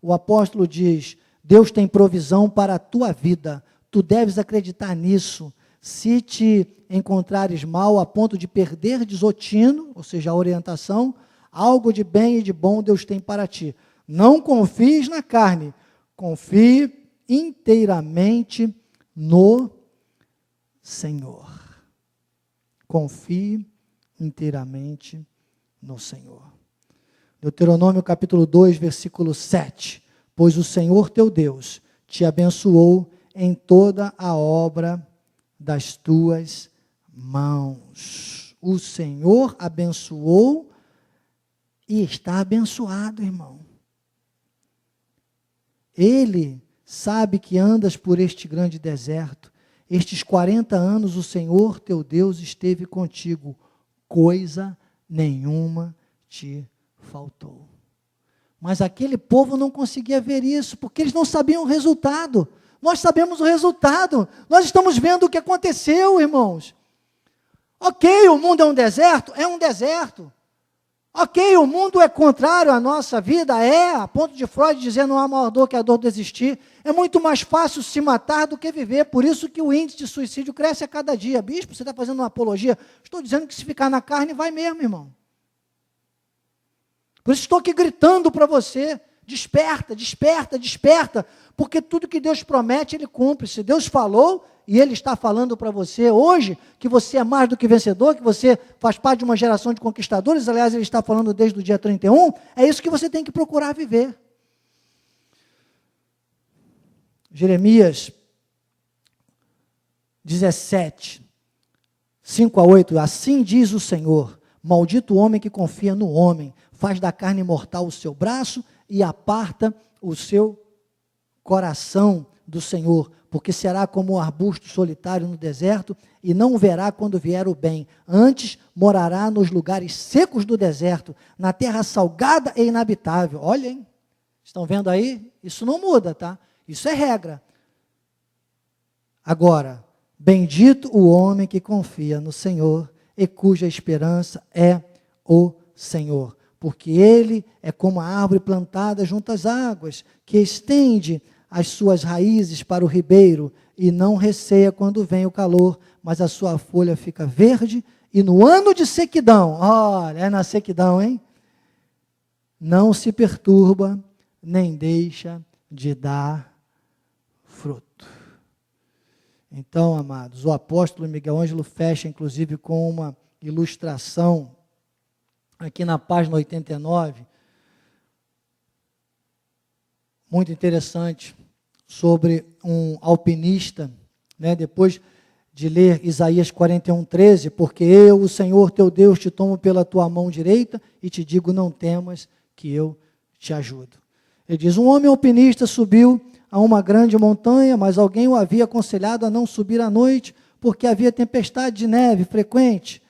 o apóstolo diz, Deus tem provisão para a tua vida, tu deves acreditar nisso. Se te encontrares mal a ponto de perderes o tino, ou seja, a orientação, algo de bem e de bom Deus tem para ti. Não confies na carne, confie inteiramente no Senhor. Confie inteiramente no Senhor. Deuteronômio capítulo 2, versículo 7. Pois o Senhor teu Deus te abençoou em toda a obra das tuas mãos. O Senhor abençoou e está abençoado, irmão. Ele sabe que andas por este grande deserto. Estes 40 anos o Senhor teu Deus esteve contigo. Coisa nenhuma te faltou. Mas aquele povo não conseguia ver isso, porque eles não sabiam o resultado. Nós sabemos o resultado. Nós estamos vendo o que aconteceu, irmãos. Ok, o mundo é um deserto? É um deserto. Ok, o mundo é contrário à nossa vida? É, a ponto de Freud dizer não há maior dor que a dor de existir. É muito mais fácil se matar do que viver. Por isso que o índice de suicídio cresce a cada dia. Bispo, você está fazendo uma apologia? Estou dizendo que se ficar na carne, vai mesmo, irmão. Por isso estou aqui gritando para você, desperta, desperta, desperta, porque tudo que Deus promete, Ele cumpre. Se Deus falou, e Ele está falando para você hoje, que você é mais do que vencedor, que você faz parte de uma geração de conquistadores, aliás, Ele está falando desde o dia 31, é isso que você tem que procurar viver. Jeremias 17, 5 a 8, assim diz o Senhor, maldito o homem que confia no homem, faz da carne mortal o seu braço e aparta o seu coração do Senhor, porque será como um arbusto solitário no deserto e não verá quando vier o bem. Antes morará nos lugares secos do deserto, na terra salgada e inabitável. Olhem, estão vendo aí? Isso não muda, tá? Isso é regra. Agora, bendito o homem que confia no Senhor e cuja esperança é o Senhor, porque ele é como a árvore plantada junto às águas, que estende as suas raízes para o ribeiro e não receia quando vem o calor, mas a sua folha fica verde e no ano de sequidão, olha, é na sequidão, hein? Não se perturba, nem deixa de dar fruto. Então, amados, o apóstolo Miguel Ângelo fecha, inclusive, com uma ilustração, aqui na página 89, muito interessante, sobre um alpinista, né, depois de ler Isaías 41:13, porque eu, o Senhor teu Deus, te tomo pela tua mão direita e te digo, não temas, que eu te ajudo. Ele diz, um homem alpinista subiu a uma grande montanha, mas alguém o havia aconselhado a não subir à noite, porque havia tempestade de neve frequente.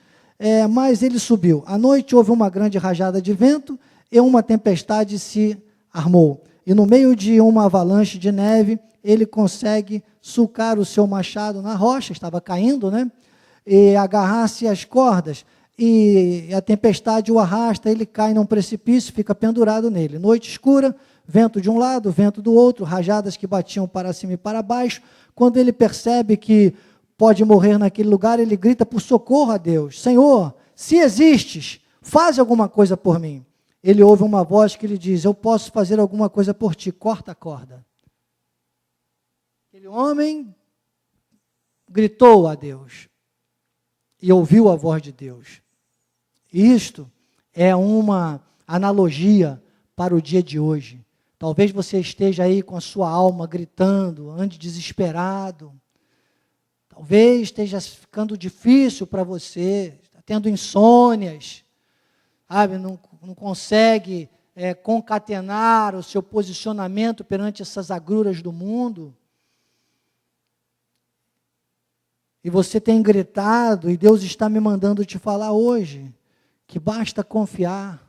Mas ele subiu. À noite houve uma grande rajada de vento e uma tempestade se armou. E no meio de uma avalanche de neve, ele consegue sulcar o seu machado na rocha, estava caindo, né? E agarrar-se às cordas. E a tempestade o arrasta, ele cai num precipício, fica pendurado nele. Noite escura, vento de um lado, vento do outro, rajadas que batiam para cima e para baixo. Quando ele percebe que pode morrer naquele lugar, ele grita por socorro a Deus. Senhor, se existes, faz alguma coisa por mim. Ele ouve uma voz que lhe diz, eu posso fazer alguma coisa por ti, corta a corda. Aquele homem gritou a Deus e ouviu a voz de Deus. Isto é uma analogia para o dia de hoje. Talvez você esteja aí com a sua alma gritando, ande desesperado. Talvez esteja ficando difícil para você, está tendo insônias, sabe? Não consegue concatenar o seu posicionamento perante essas agruras do mundo. E você tem gritado, e Deus está me mandando te falar hoje, que basta confiar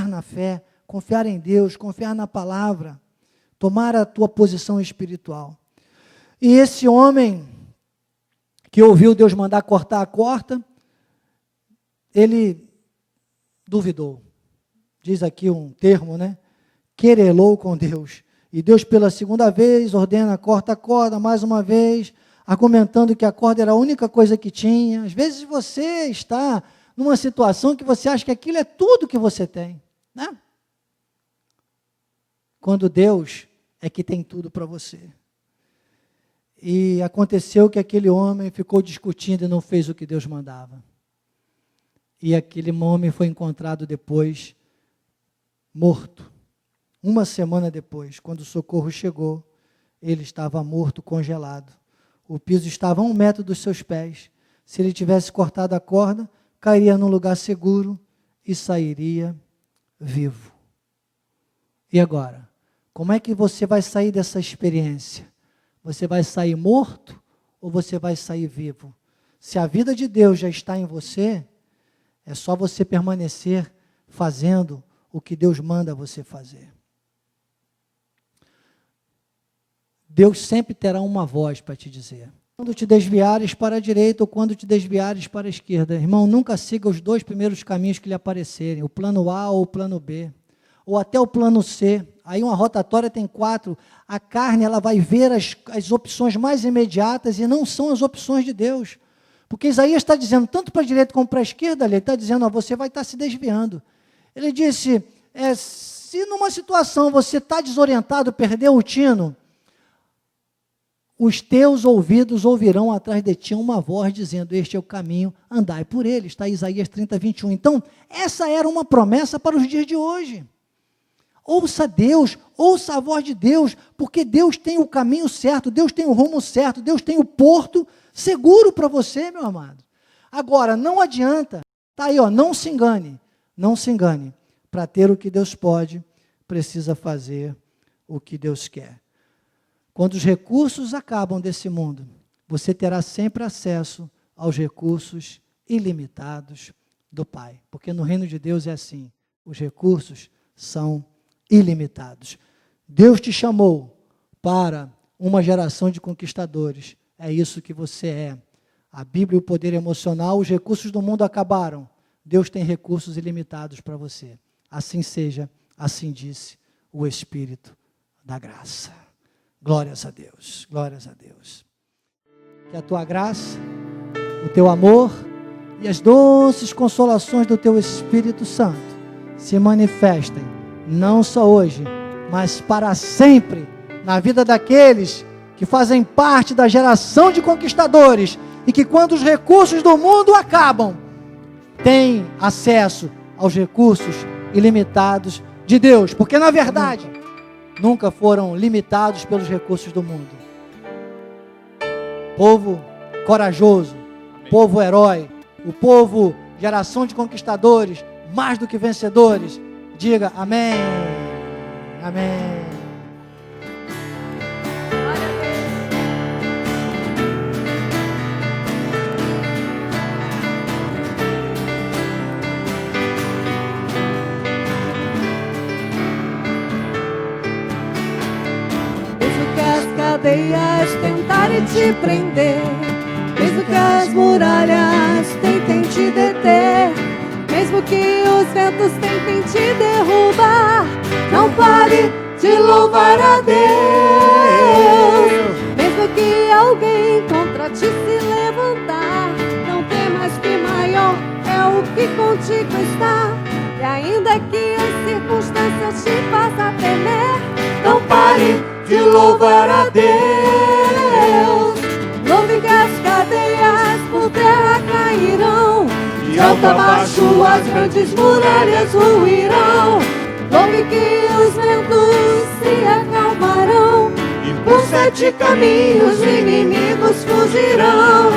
na fé, confiar em Deus, confiar na palavra, tomar a tua posição espiritual. E esse homem que ouviu Deus mandar cortar a corda, ele duvidou. Diz aqui um termo, né? Querelou com Deus. E Deus pela segunda vez ordena, corta a corda, mais uma vez, argumentando que a corda era a única coisa que tinha. Às vezes você está numa situação que você acha que aquilo é tudo que você tem, né? Quando Deus é que tem tudo para você. E aconteceu que aquele homem ficou discutindo e não fez o que Deus mandava. E aquele homem foi encontrado depois, morto. Uma semana depois, quando o socorro chegou, ele estava morto, congelado. O piso estava a 1 metro dos seus pés. Se ele tivesse cortado a corda, cairia num lugar seguro e sairia vivo. E agora? Como é que você vai sair dessa experiência? Você vai sair morto ou você vai sair vivo? Se a vida de Deus já está em você, é só você permanecer fazendo o que Deus manda você fazer. Deus sempre terá uma voz para te dizer. Quando te desviares para a direita ou quando te desviares para a esquerda. Irmão, nunca siga os 2 primeiros caminhos que lhe aparecerem, o plano A ou o plano B, ou até o plano C. Aí uma rotatória tem 4. A carne, ela vai ver as opções mais imediatas e não são as opções de Deus. Porque Isaías está dizendo, tanto para a direita como para a esquerda, ele está dizendo, ó, você vai estar se desviando. Ele disse, se numa situação você está desorientado, perdeu o tino, os teus ouvidos ouvirão atrás de ti uma voz dizendo, este é o caminho, andai por ele. Está Isaías 30, 21. Então, essa era uma promessa para os dias de hoje. Ouça Deus, ouça a voz de Deus, porque Deus tem o caminho certo, Deus tem o rumo certo, Deus tem o porto seguro para você, meu amado. Agora, não adianta, está aí, não se engane, para ter o que Deus pode, precisa fazer o que Deus quer. Quando os recursos acabam desse mundo, você terá sempre acesso aos recursos ilimitados do Pai. Porque no reino de Deus é assim, os recursos são ilimitados. Deus te chamou para uma geração de conquistadores. É isso que você é. A Bíblia e o poder emocional, os recursos do mundo acabaram. Deus tem recursos ilimitados para você. Assim seja, assim disse o Espírito da graça. Glórias a Deus, glórias a Deus. Que a tua graça, o teu amor e as doces consolações do teu Espírito Santo se manifestem, não só hoje, mas para sempre, na vida daqueles que fazem parte da geração de conquistadores e que quando os recursos do mundo acabam, têm acesso aos recursos ilimitados de Deus, porque na verdade nunca foram limitados pelos recursos do mundo. Povo corajoso, povo herói, o povo geração de conquistadores, mais do que vencedores, diga amém, amém. Cadeias tentarem te prender, mesmo que as muralhas tentem te deter, mesmo que os ventos tentem te derrubar, não pare de louvar a Deus. Mesmo que alguém contra ti se levantar, não temas que maior é o que contigo está. E ainda que as circunstâncias te façam temer, não pare de louvar a Deus. Louve que as cadeias por terra cairão, de alto a baixo as grandes muralhas ruirão. Louve que os ventos se acalmarão, e por 7 caminhos inimigos fugirão.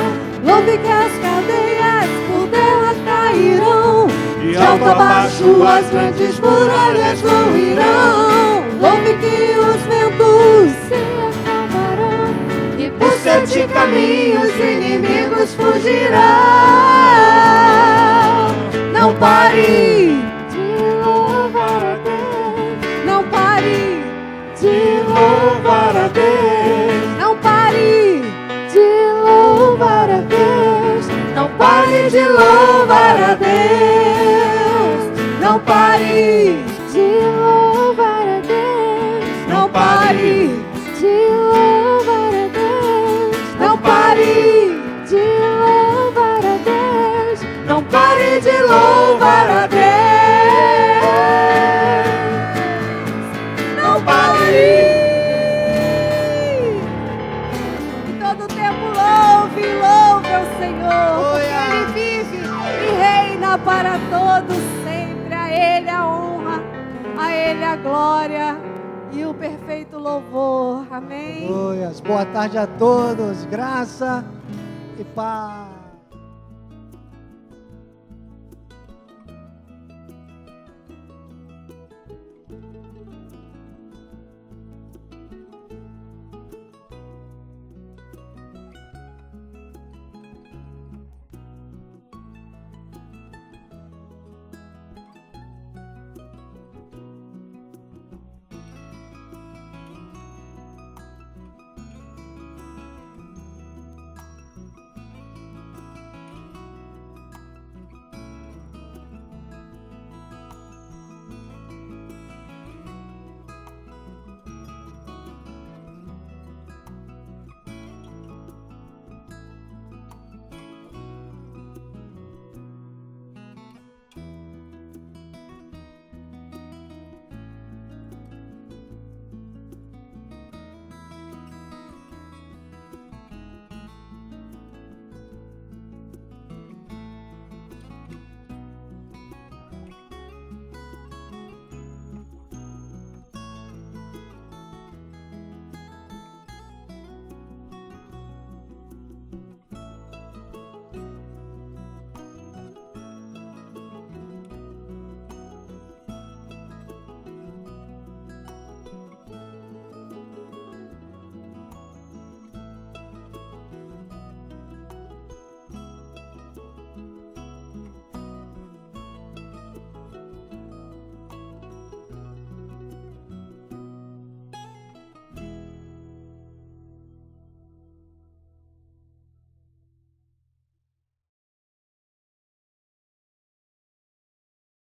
Louve que as cadeias por terra cairão, de alto a baixo as grandes muralhas ruirão. Louve que os ventos se acalmarão, e por 7 caminhos inimigos fugirão. Não pare de louvar a Deus, não pare de louvar a Deus, não pare de louvar a Deus, não pare de louvar a Deus, não pare de louvar a Deus, não pare de louvar a Deus, não pare de louvar a Deus, não pare de louvar a Deus, não pare. E todo tempo louve ao Senhor, porque Ele vive e reina para todos sempre. A Ele a honra, a Ele a glória e o perfeito louvor. Amém. Boa tarde a todos, graça e paz.